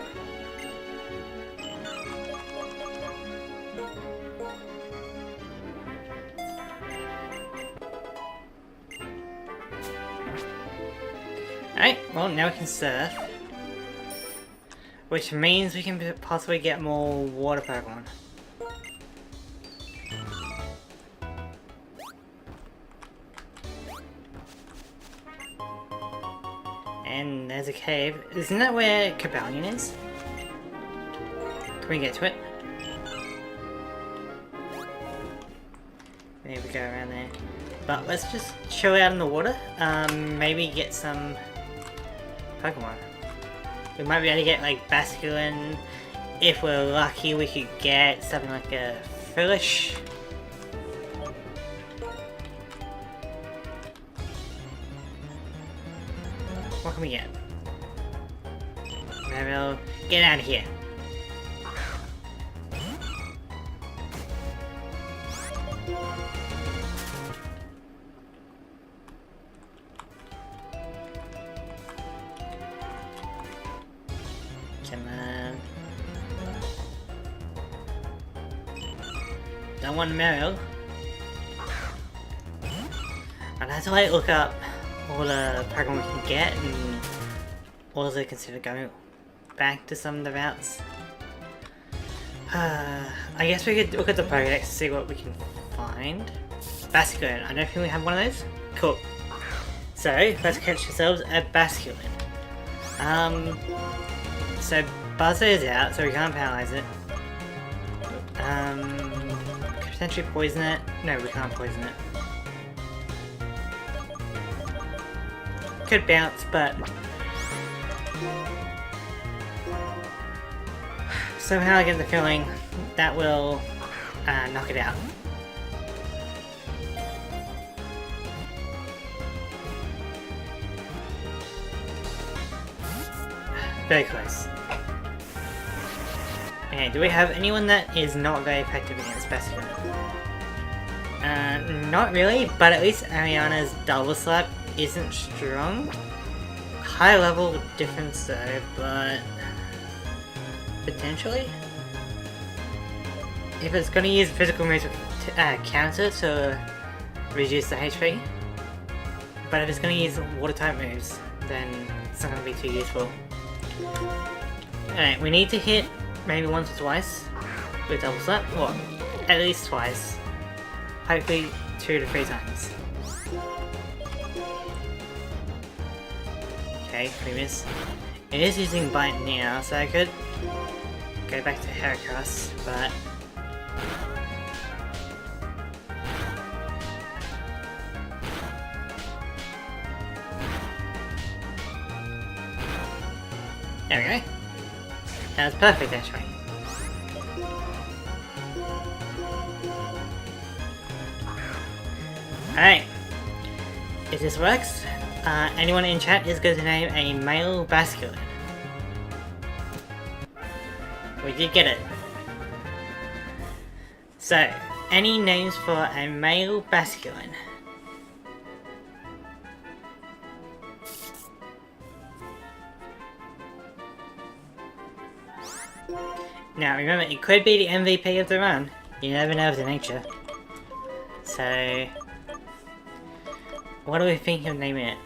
Alright, well now we can surf. Which means we can possibly get more water Pokemon. And there's a cave. Isn't that where Cobalion is? Can we get to it? There we go, around there. But let's just chill out in the water. Maybe get some Pokemon. We might be able to get like Basculin. If we're lucky, we could get something like a Frillish. What can we get? Meryl, get out of here. Come on. Don't want Meryl. I'd have to like look up all the Pokemon we can get and also consider going back to some of the routes. I guess we could look at the Pokédex to see what we can find. Basculin, I don't think we have one of those. Cool. So, let's catch ourselves a Basculin. So Buzzer is out, so we can't paralyze it. Could potentially poison it. No, we can't poison it. Could bounce, but somehow I get the feeling that will knock it out. Very close. Okay, do we have anyone that is not very effective against Basculin? Not really, but at least Ariana's Double Slap isn't strong. High level difference though, but potentially? If it's gonna use physical moves counter to reduce the HP, but if it's gonna use water type moves, then it's not gonna be too useful. Alright, we need to hit maybe once or twice with Double Slap, or at least twice. Hopefully 2 to 3 times. Okay, we miss. It is using Bite now, so I could go back to Heracross, but there we go. That was perfect actually. Alright. If this works, anyone in chat is going to name a male Basculin. We did get it. So, Any names for a male basculin? Now remember, it could be the MVP of the run. You never know with the nature. So, what do we think of naming it?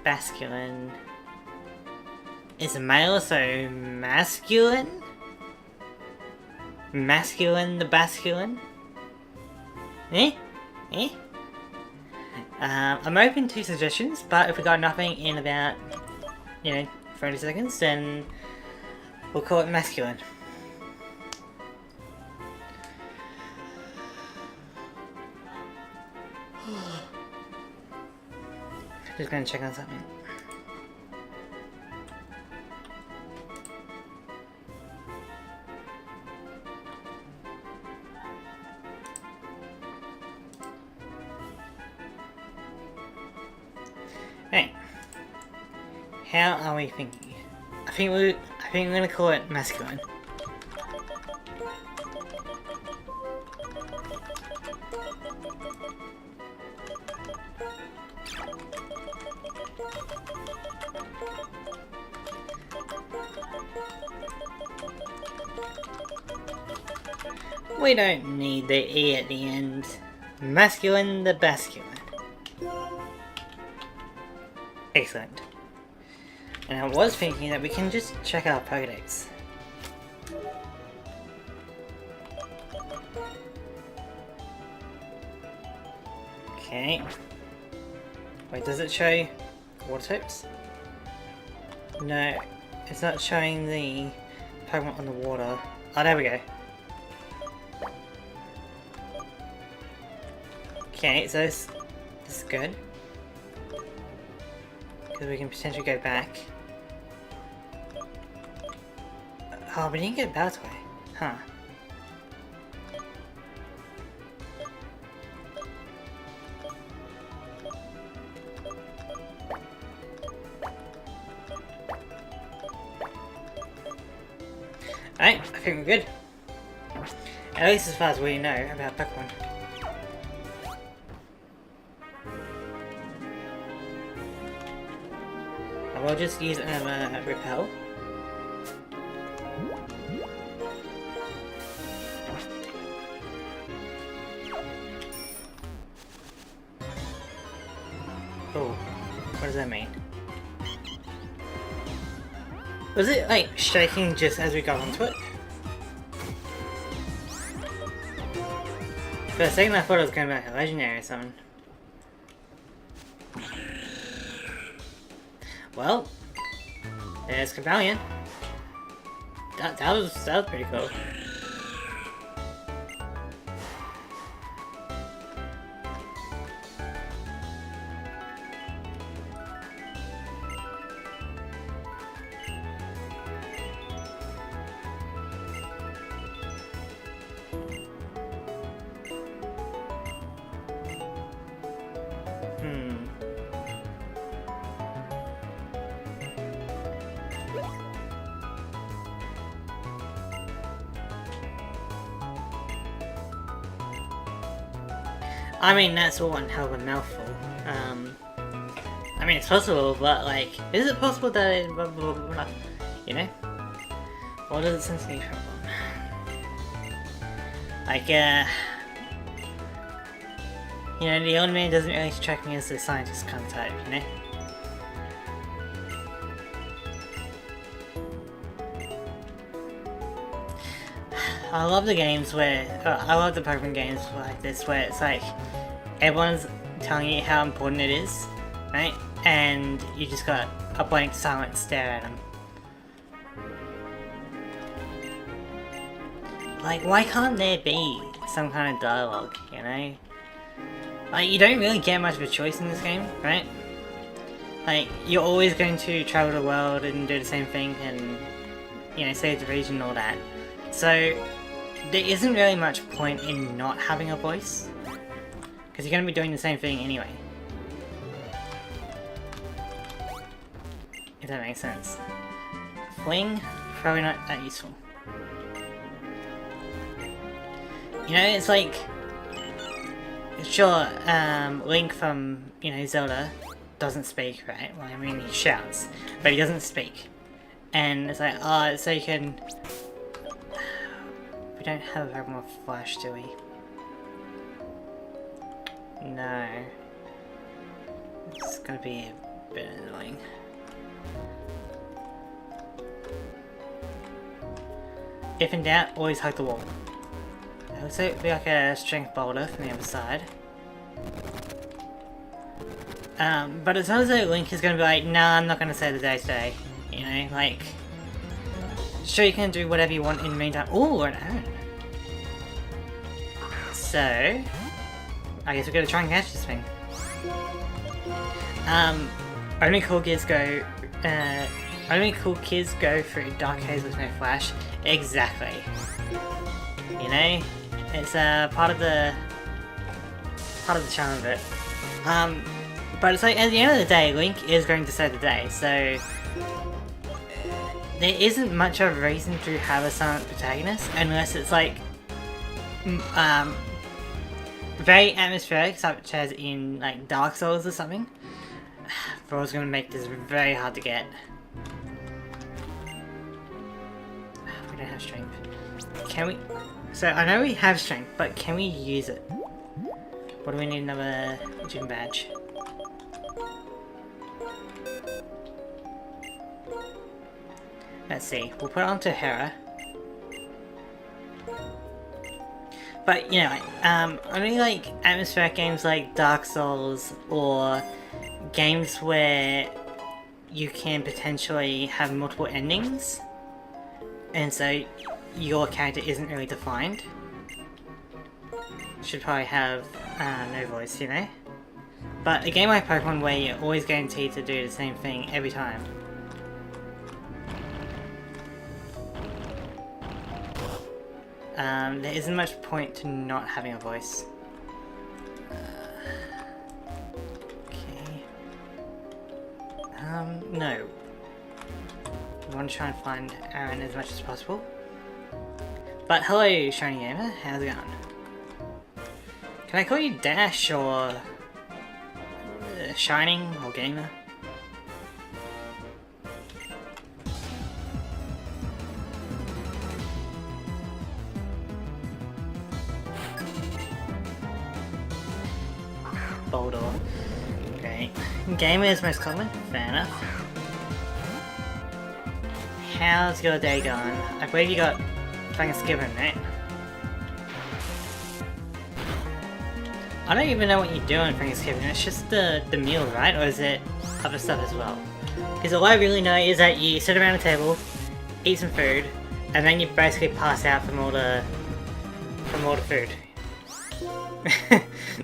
Basculin. It's a male, so masculine? Masculine the basculin? Eh? Eh? I'm open to suggestions, but if we got nothing in about, 30 seconds, then we'll call it masculine. Just gonna check on something. Hey, how are we thinking? I think we're gonna call it masculine. We don't need the E at the end. Masculine the basculin. Excellent. And I was thinking that we can just check our Pokedex. Okay. Wait, does it show water types? No, it's not showing the Pokemon on the water. Oh, there we go. Okay, so this is good. Because we can potentially go back. Oh, we didn't get Baltoy. Huh. Alright, I think we're good. At least as far as we know about Pokemon. I will just use Repel. Oh, what does that mean? Was it like shaking just as we got onto it? For a second I thought it was going to be like a legendary or something. Well, there's Cobalion. That was pretty cool. I mean, that's all one hell of a mouthful. I mean, it's possible, but like, is it possible that it, you know? What does it sense me from? Like, the old man doesn't really strike me as the scientist kind of type, you know? I love the games where, I love the Pokemon games like this where it's like, everyone's telling you how important it is, right? And you just got a blank silent stare at them. Like, why can't there be some kind of dialogue, you know? Like, you don't really get much of a choice in this game, right? Like, you're always going to travel the world and do the same thing and, save the region and all that. So, there isn't really much point in not having a voice. Because you're going to be doing the same thing anyway. If that makes sense. Fling, probably not that useful. You know, it's like, sure, Link from, you know, Zelda doesn't speak, right? Well, I mean, he shouts, but he doesn't speak. And it's like, oh, so you can... We don't have very more flash, do we? No. It's gonna be a bit annoying. If in doubt, always hug the wall. It looks like it'd be like a strength boulder from the other side. But it's not as though Link is gonna be like, nah, I'm not gonna save the day today. You know, like... Sure, you can do whatever you want in the meantime. Ooh, an urn. So... I guess we're gonna try and catch this thing. Only cool kids go... only cool kids go through dark caves with no flash. Exactly. You know? It's part of the charm of it. But it's like, at the end of the day, Link is going to save the day, so... There isn't much of a reason to have a silent protagonist, unless it's like... very atmospheric, such as in, like, Dark Souls or something. Thrall's gonna make this very hard to get. We don't have strength. Can we... So, I know we have strength, but can we use it? What do we need? Another gym badge. Let's see. We'll put it onto Hera. But, you know, only like atmospheric games like Dark Souls or games where you can potentially have multiple endings, and so your character isn't really defined, should probably have no voice, you know? But a game like Pokemon where you're always guaranteed to do the same thing every time. There isn't much point to not having a voice. Okay. No. I want to try and find Aaron as much as possible. But hello, Shiny Gamer, how's it going? Can I call you Dash or Shining or Gamer? Boulder. Okay. Gamer is most common, fair enough. How's your day going? I believe you got Thanksgiving, right? I don't even know what you do on Thanksgiving, it's just the meal, right? Or is it other stuff as well? Because all I really know is that you sit around a table, eat some food, and then you basically pass out from all the food.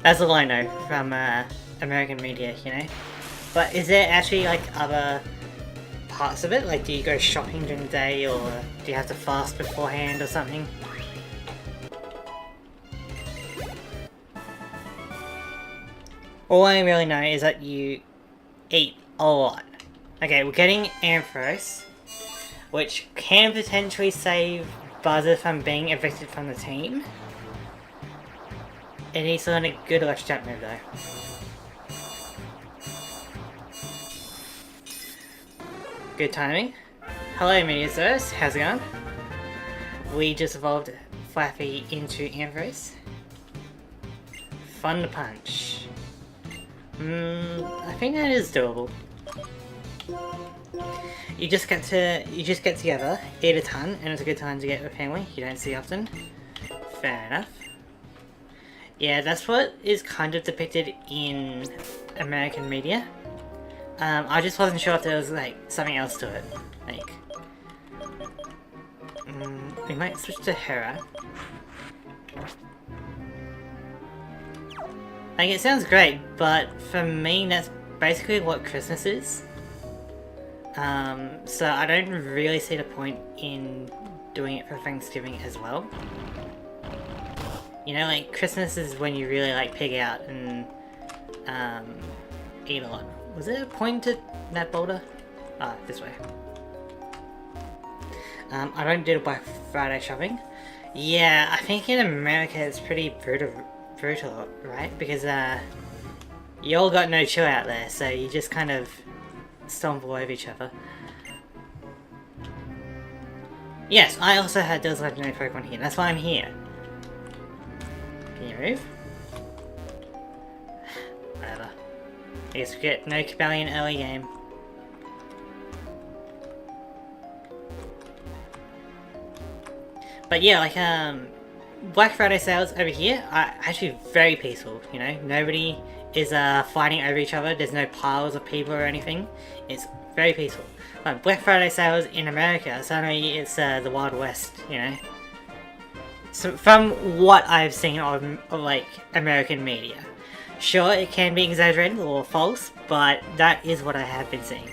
That's all I know from American media, you know? But is there actually like other parts of it? Like, do you go shopping during the day, or do you have to fast beforehand or something? All I really know is that you eat a lot. Okay, we're getting Ampharos, which can potentially save Buzzer from being evicted from the team. It needs to learn a good electric jump move though. Good timing. Hello Meteosaurus, how's it going? We just evolved Flaffy into Ampharos. Fun to punch. I think that is doable. You just get together, eat a ton, and it's a good time to get with family. You don't see often. Fair enough. Yeah, that's what is kind of depicted in American media. I just wasn't sure if there was like something else to it. Like, we might switch to Hera. Like, it sounds great, but for me, that's basically what Christmas is. So I don't really see the point in doing it for Thanksgiving as well. You know, like, Christmas is when you really, like, pig out and, eat a lot. Was there a point to that boulder? Ah, this way. I don't do the Black Friday shopping. Yeah, I think in America it's pretty brutal, right? Because you all got no chill out there, so you just kind of stumble over each other. Yes, I also had those legendary Pokemon here. That's why I'm here. Can you move? Whatever. I guess we get no Cobalion early game. But yeah, like Black Friday sales over here are actually very peaceful. You know, nobody is fighting over each other. There's no piles of people or anything. It's very peaceful. Like Black Friday sales in America, suddenly it's the Wild West. You know. So from what I've seen on like American media, sure it can be exaggerated or false, but that is what I have been seeing.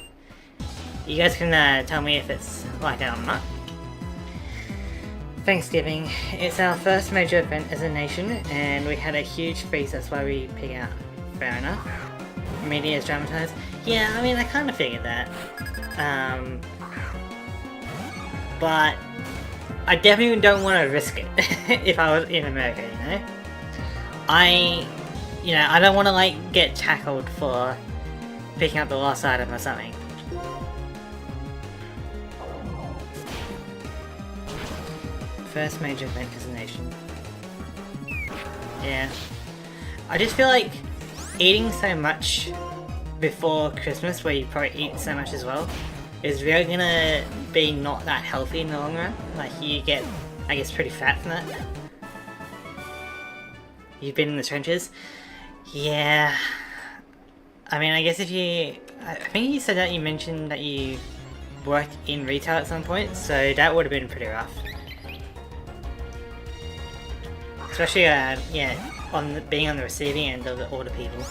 You guys can tell me if it's like that or not. Thanksgiving. It's our first major event as a nation, and we had a huge feast, that's why we pick out. Fair enough. Media is dramatized. Yeah, I mean, I kind of figured that. But I definitely don't want to risk it if I was in America, you know? I don't want to, like, get tackled for picking up the lost item or something. First major event as a nation. Yeah. I just feel like eating so much before Christmas, where you probably eat so much as well, is really gonna be not that healthy in the long run. Like, you get, I guess, pretty fat from that. You've been in the trenches? Yeah. I mean, I guess if you... I think you said that you mentioned that you worked in retail at some point, so that would have been pretty rough. Especially, yeah, being on the receiving end of all the people.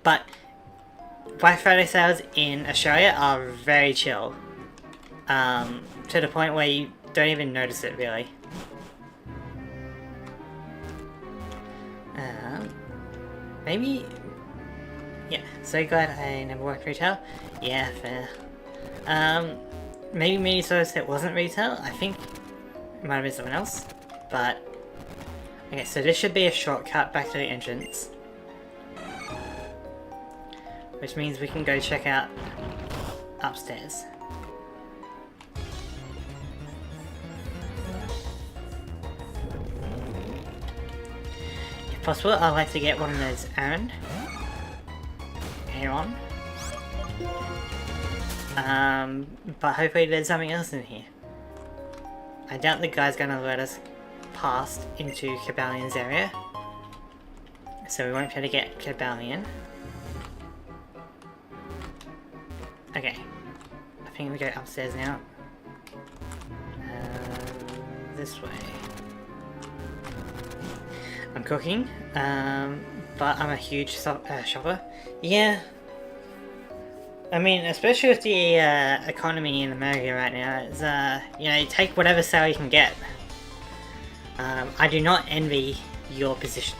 But Black Friday sales in Australia are very chill. To the point where you don't even notice it, really. Maybe... Yeah, so glad I never worked retail. Yeah, fair. Maybe Minisource that wasn't retail. I think it might have been someone else. But... Okay, so this should be a shortcut back to the entrance. Which means we can go check out upstairs. If possible, I'd like to get one of those Aaron. Here on. But hopefully there's something else in here. I doubt the guy's gonna let us past into Cobalion's area. So we won't be able to get Cobalion. Okay. I think we go upstairs now. This way. I'm cooking, but I'm a huge shopper. Yeah. I mean, especially with the economy in America right now, it's, you know, you take whatever sale you can get. I do not envy your position.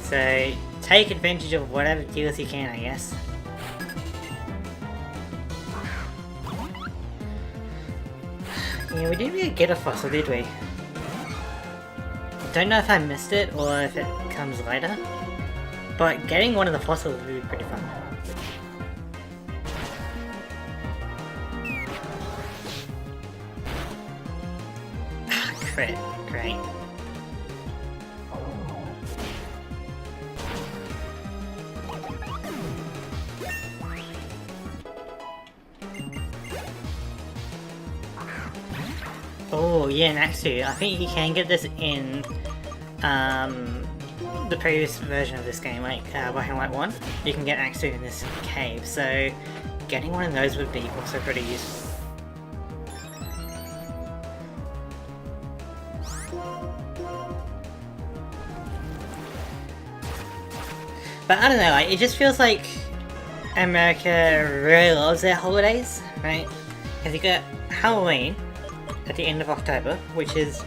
So, take advantage of whatever deals you can, I guess. Yeah, we didn't really get a fossil, did we? Don't know if I missed it or if it comes later. But getting one of the fossils would be pretty fun. Crit. Great. Oh yeah, Naxu. I think you can get this in the previous version of this game, like Black and White 1. You can get Naxu in this cave, so getting one of those would be also pretty useful. But I don't know, like, it just feels like America really loves their holidays, right? Because you got Halloween at the end of October, which is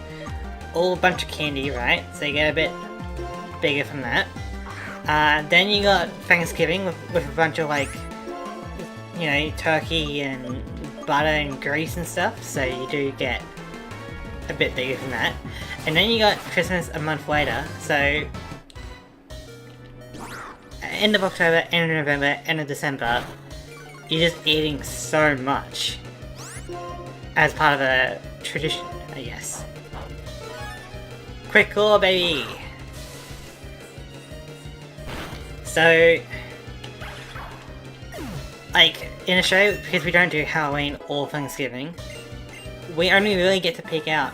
all a bunch of candy, right? So you get a bit bigger from that. Then you got Thanksgiving with a bunch of, like, you know, turkey and butter and grease and stuff, so you do get a bit bigger than that. And then you got Christmas a month later, so end of October, end of November, end of December, you're just eating so much as part of a tradition, I guess. Quick claw, baby! So, like, in Australia, because we don't do Halloween or Thanksgiving, we only really get to peek out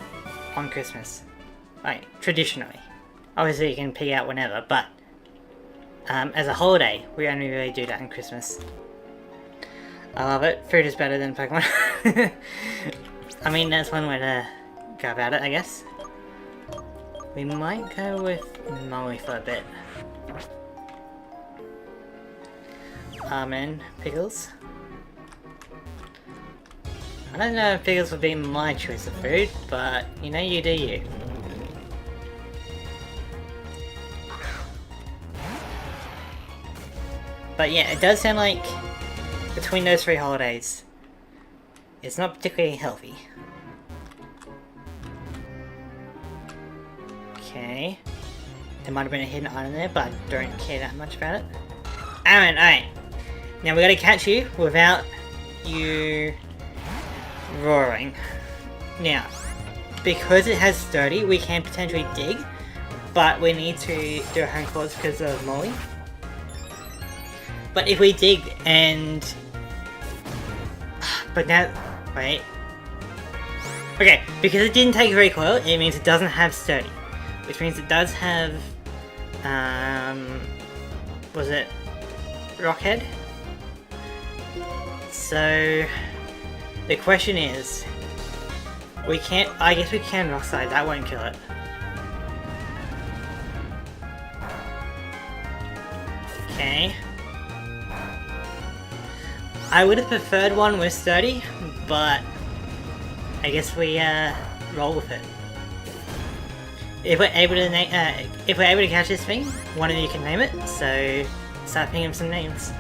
on Christmas. Like, traditionally. Obviously you can peek out whenever, but as a holiday, we only really do that on Christmas. I love it. Food is better than Pokemon. I mean, that's one way to go about it, I guess. We might go with Molly for a bit. Almond, pickles. I don't know if pickles would be my choice of food, but you know, you do you. But yeah, it does sound like between those three holidays, it's not particularly healthy. Okay. There might have been a hidden item there, but I don't care that much about it. Aaron, alright. Now we gotta catch you without you roaring. Now, because it has sturdy, we can potentially dig, but we need to do a home clause because of Molly. But if we dig and... But now... Wait. Okay, because it didn't take recoil, it means it doesn't have sturdy. Which means it does have... Was it... Rockhead? So... The question is... We can't... I guess we can Rock Slide, that won't kill it. Okay. I would have preferred one with sturdy, but I guess we roll with it. If we're able to catch this thing, one of you can name it. So start thinking of some names.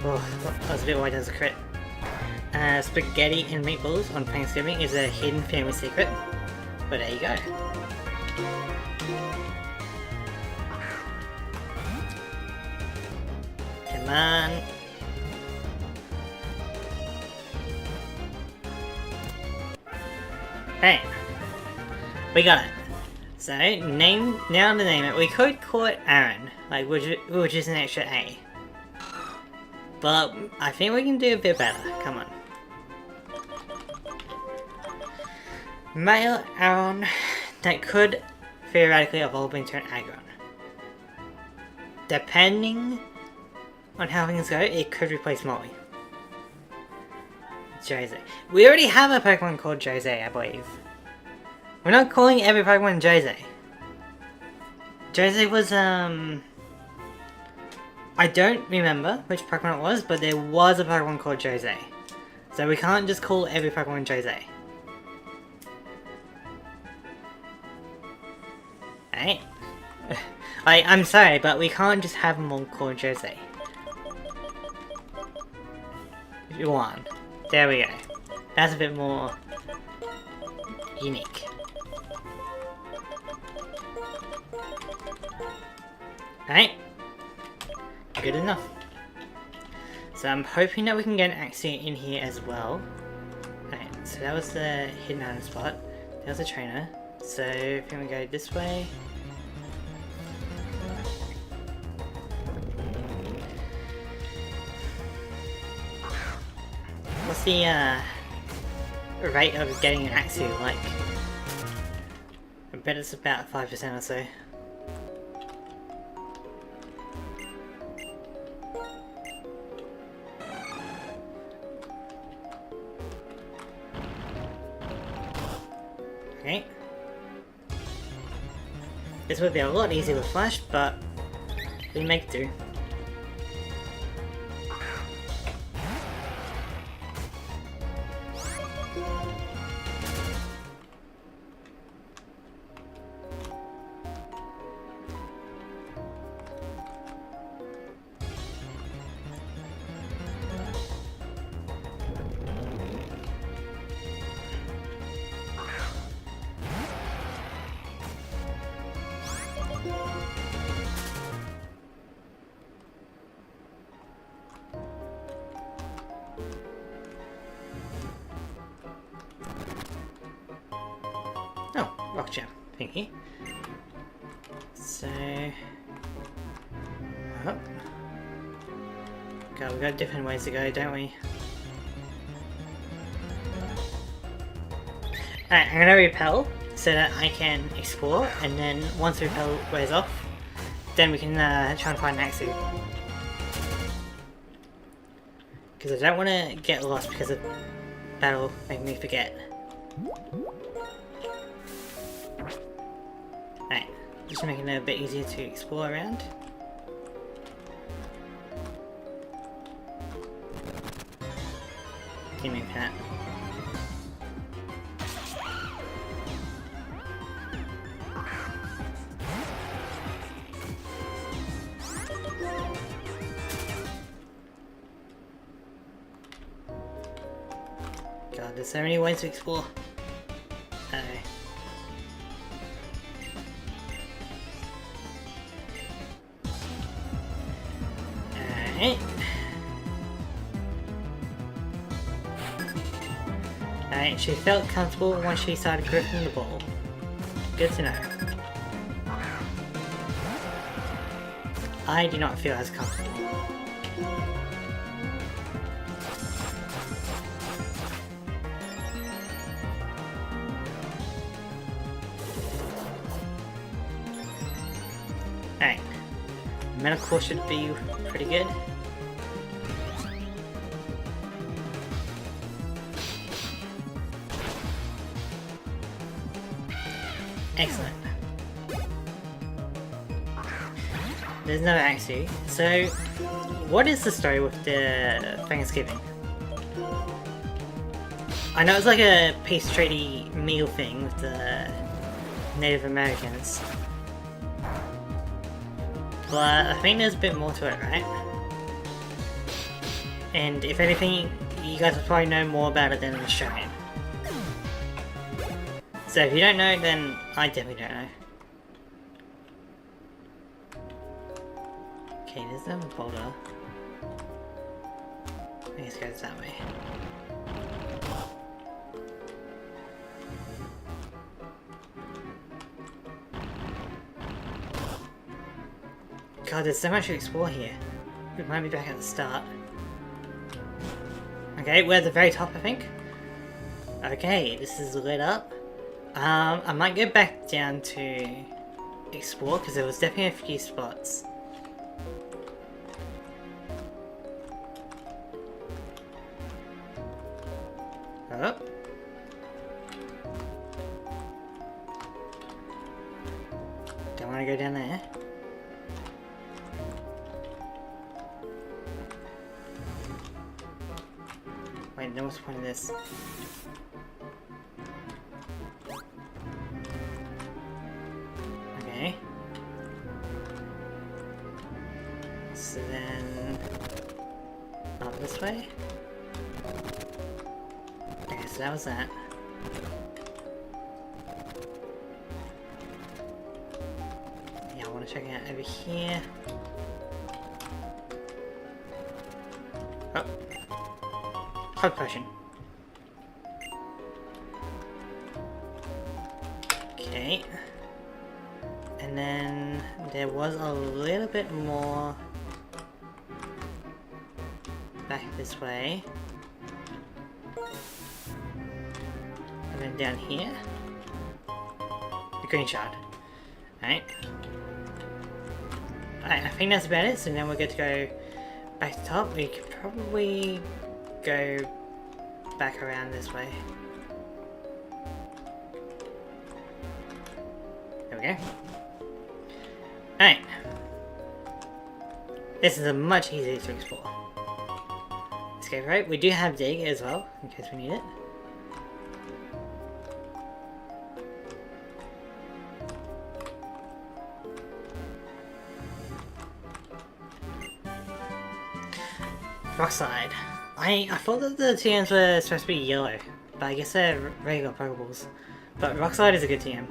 Oh, that was a bit wide as a crit. Spaghetti and meatballs on Thanksgiving is a hidden family secret, but there you go. Come on. Hey, we got it. So, now to name it, we could call it Aaron, like which is an extra A. But I think we can do a bit better. Come on. Male Aaron that could theoretically evolve into an Aggron. Depending on how things go, it could replace Molly. Jose. We already have a Pokemon called Jose, I believe. We're not calling every Pokemon Jose. Jose was, I don't remember which Pokemon it was, but there was a Pokemon called Jose. So we can't just call every Pokemon Jose. Right? Like, I'm sorry, but we can't just have them all called Jose. One. There we go. That's a bit more unique. Right? Good enough. So I'm hoping that we can get an Axew in here as well. Right, so that was the hidden item spot. That was a trainer. So if we go this way. What's the rate of getting an Axew like? I bet it's about 5% or so. Okay. This would be a lot easier with Flash, but we make do. Thank you. So... Oh. God, we've got different ways to go, don't we? Alright, I'm gonna repel so that I can explore, and then once the repel wears off, then we can try and find Axu. Because I don't want to get lost because of battle making me forget. Alright, just making it a bit easier to explore around. Give me a pat. God, there's so many ways to explore. Alright. Alright, she felt comfortable once she started gripping the ball. Good to know. I do not feel as comfortable. Alright. Medical should be pretty good. Excellent. There's no Axu. So, what is the story with the Thanksgiving? I know it's like a peace treaty meal thing with the Native Americans. But I think there's a bit more to it, right? And if anything, you guys will probably know more about it than an Australian. So if you don't know, then I definitely don't know. Okay, there's no boulder. I guess it goes that way. God, there's so much to explore here. We might be back at the start. Okay, we're at the very top, I think. Okay, this is lit up. I might go back down to explore because there was definitely a few spots. Oh. Don't want to go down there. Wait, then what's the point of this? Okay. So then... up this way? Okay, so that was that. Yeah, I want to check it out over here. Oh. Hug potion. Okay. And then there was a little bit more back this way. And then down here. The green shard. Alright. Alright, I think that's about it, so then we're good to go back to top. We could probably go back around this way. There we go. Alright. This is a much easier to explore. Escape rope. We do have dig as well, in case we need it. Rockslide. I thought that the TMs were supposed to be yellow, but I guess they're regular Pokeballs. But Rockslide is a good TM.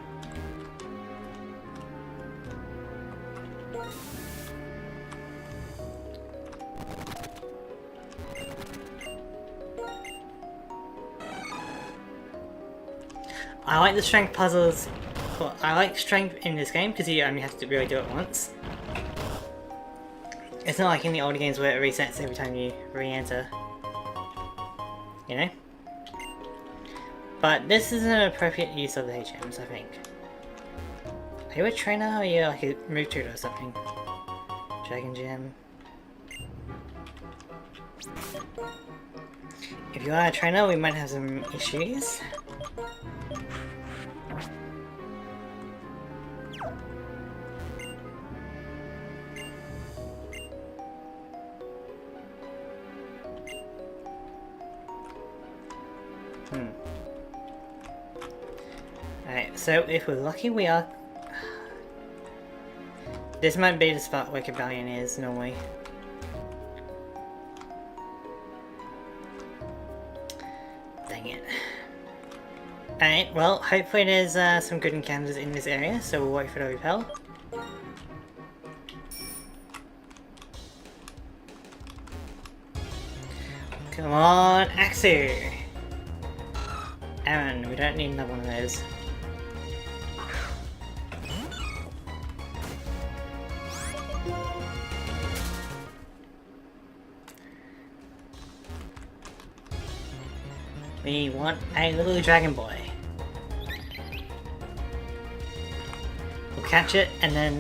I like the strength puzzles cool. I like strength in this game because you only have to really do it once. It's not like in the older games where it resets every time you re-enter. You know? But this is an appropriate use of the HMs, I think. Are you a trainer or are you like a move tutor or something? Dragon Gem. If you are a trainer, we might have some issues. Alright, so if we're lucky we are... This might be the spot where Cobalion is normally. Dang it. Alright, well, hopefully there's some good encounters in this area, so we'll wait for the repel. Come on, Axu! Aaron, we don't need another one of those. We want a little dragon boy. We'll catch it and then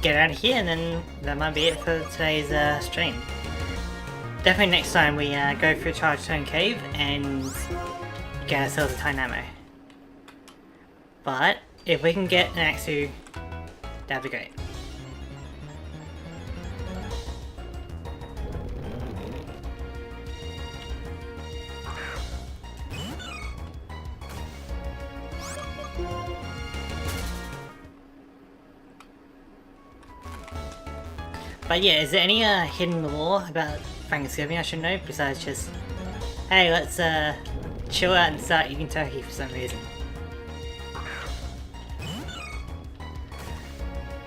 get out of here, and then that might be it for today's stream. Definitely next time we go through Charge Stone Cave and get ourselves a Tynamo. But if we can get an Axu, that'd be great. But yeah, is there any hidden lore about Thanksgiving I should know besides just, hey, let's chill out and start eating turkey for some reason?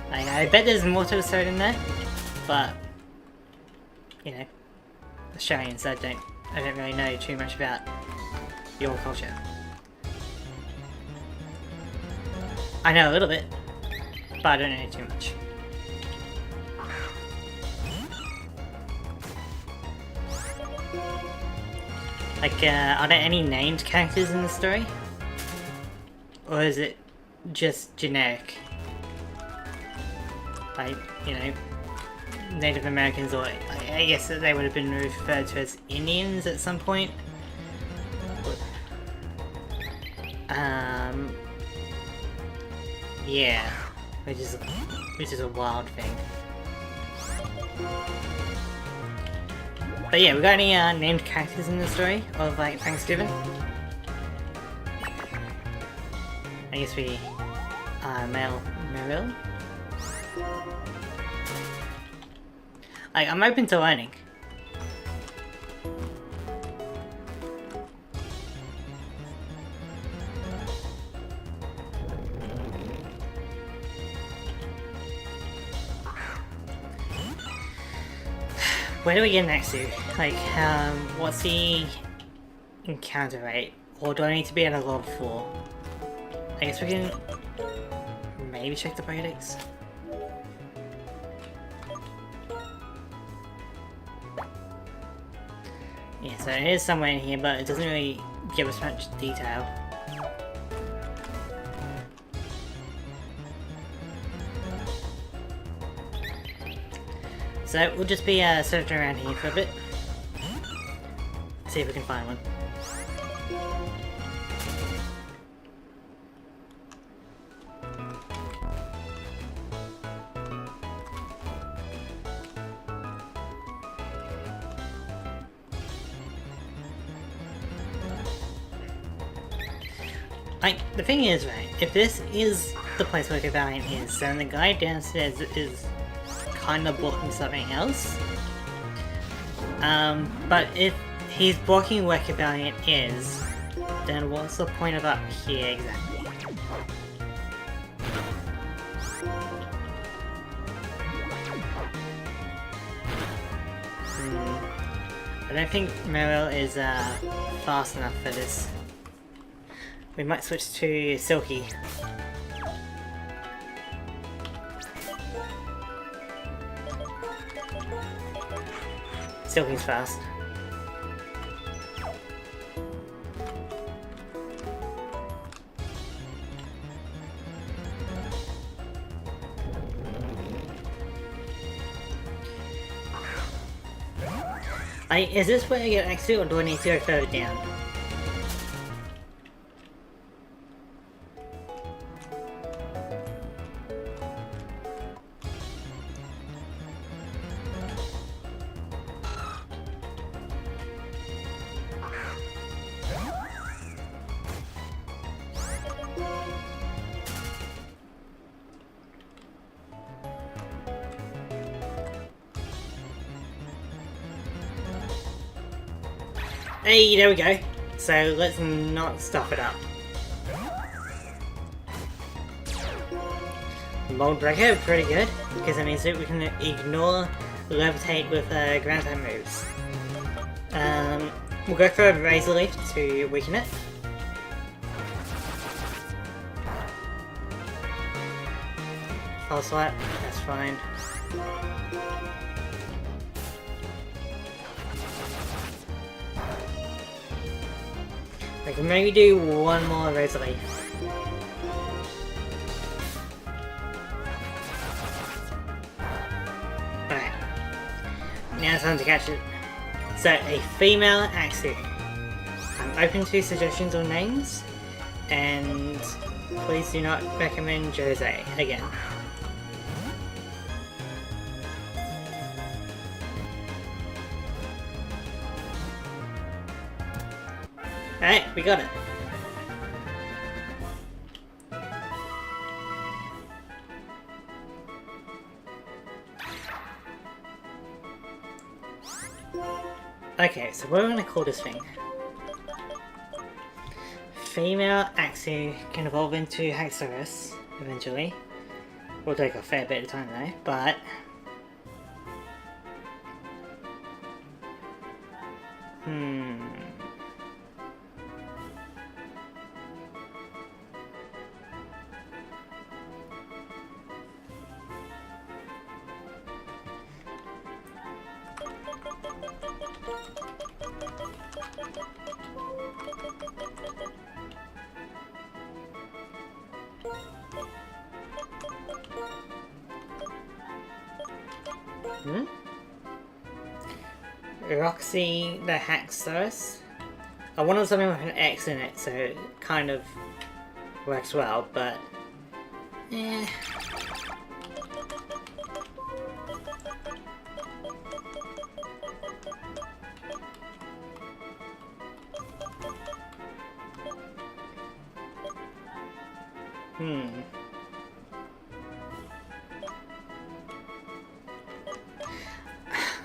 Like, I bet there's more to the story than that, but you know, Australians, I don't really know too much about your culture. I know a little bit, but I don't know too much. Like, are there any named characters in the story? Or is it just generic? Like, you know, Native Americans, or I guess that they would have been referred to as Indians at some point. Yeah, which is a wild thing. But yeah, we got any named characters in the story of like Thanksgiving? I guess we Meryl. Like, I'm open to learning. Where do we get next to? Like, what's the encounter rate? Or do I need to be at a level 4? I guess we can maybe check the Pokédex. Yeah, so it is somewhere in here, but it doesn't really give us much detail. So we'll just be searching around here for a bit. See if we can find one. Like, the thing is, right, if this is the place where Cobalion is, then the guy downstairs is kind of blocking something else. But if he's blocking where Cobalion is, then what's the point of up here exactly? I don't think Meryl is fast enough for this. We might switch to Silky. Silky's fast. Is this where I get exit, or do I need to go further down? Hey, there we go. So let's not stuff it up. Mold Breaker, pretty good, because it means that we can ignore Levitate with ground type moves. We'll go for a Razor Leaf to weaken it. False Slap, that's fine. I can maybe do one more Razor Leaf. Alright. Now it's time to catch it. So, a female Axew. I'm open to suggestions or names, and please do not recommend Jose again. Alright, we got it. Okay, so what are we going to call this thing? Female Axew can evolve into Haxorus eventually. Will take a fair bit of time though, but... Roxy the Haxorus. I wanted something with an X in it, so it kind of works well, but... eh.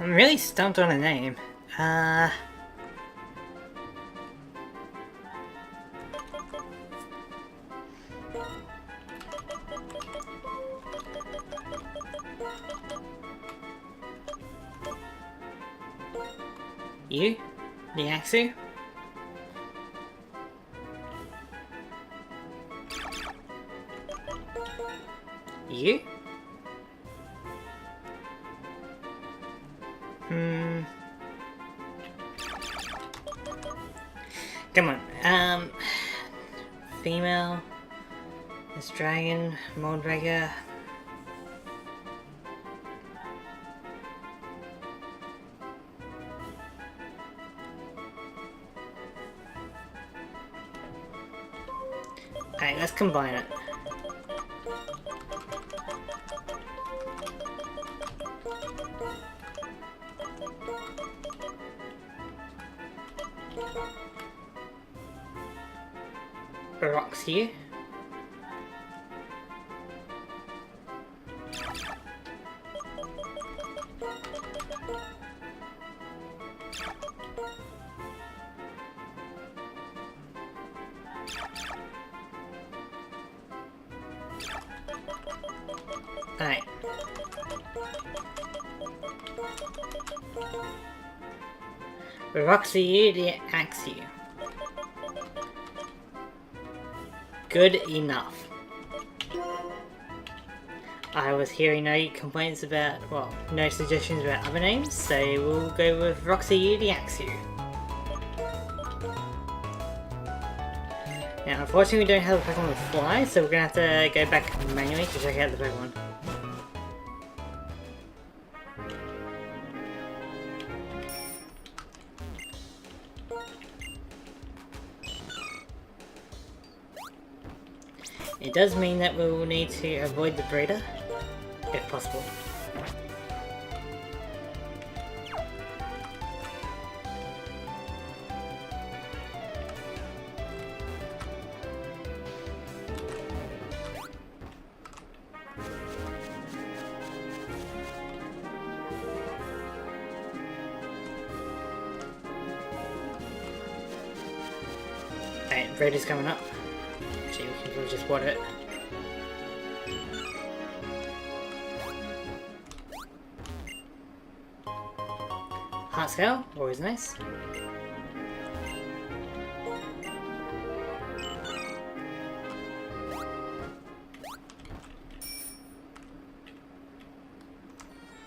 I'm really stumped on a name. You? The Axew? You? Come on, female, this dragon, Moldrager. Alright, let's combine it. Roxy. Alright. Roxy the Axew. Good enough. I was hearing no complaints about, well, no suggestions about other names, so we'll go with Roxy the Axew. Now, unfortunately, we don't have a Pokemon with Fly, so we're gonna have to go back manually to check out the Pokemon. It does mean that we will need to avoid the breeder, if possible. Alright, breeder's coming up. Actually, we can probably just water it. Heart scale, always nice.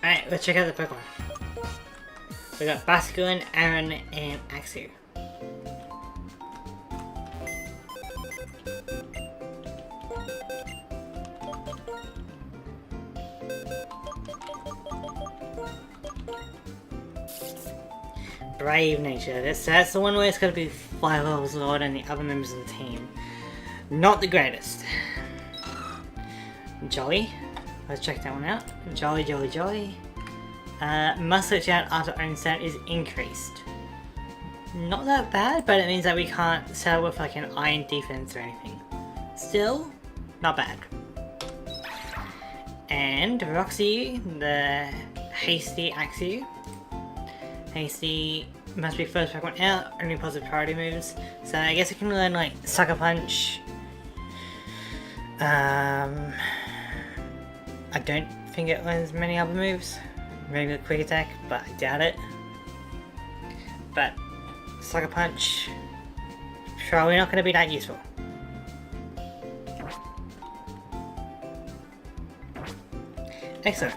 Alright, let's check out the Pokemon. We got Basculin, Aron, and Axew. Brave nature. That's the one where it's got to be 5 levels lower than the other members of the team. Not the greatest. Jolly. Let's check that one out. Jolly, Jolly, Jolly. Must switch out after onset is increased. Not that bad, but it means that we can't set with like an iron defense or anything. Still, not bad. And Roxy, the Hasty Axew. Hasty must be first Pokemon out, only positive priority moves. So I guess it can learn like Sucker Punch. I don't think it learns many other moves. Maybe a Quick Attack, but I doubt it. But Sucker Punch, probably not going to be that useful. Excellent.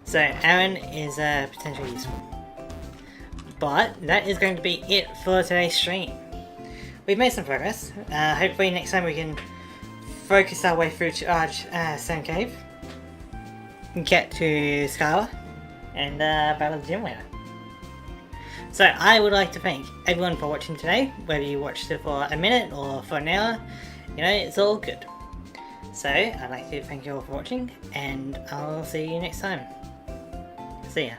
So Aron is potentially useful. But that is going to be it for today's stream. We've made some progress. Hopefully next time we can focus our way through to Sand Cave, get to Skyla, and battle the gym leader. So I would like to thank everyone for watching today, whether you watched it for a minute or for an hour, you know, it's all good. So I'd like to thank you all for watching, and I'll see you next time. See ya.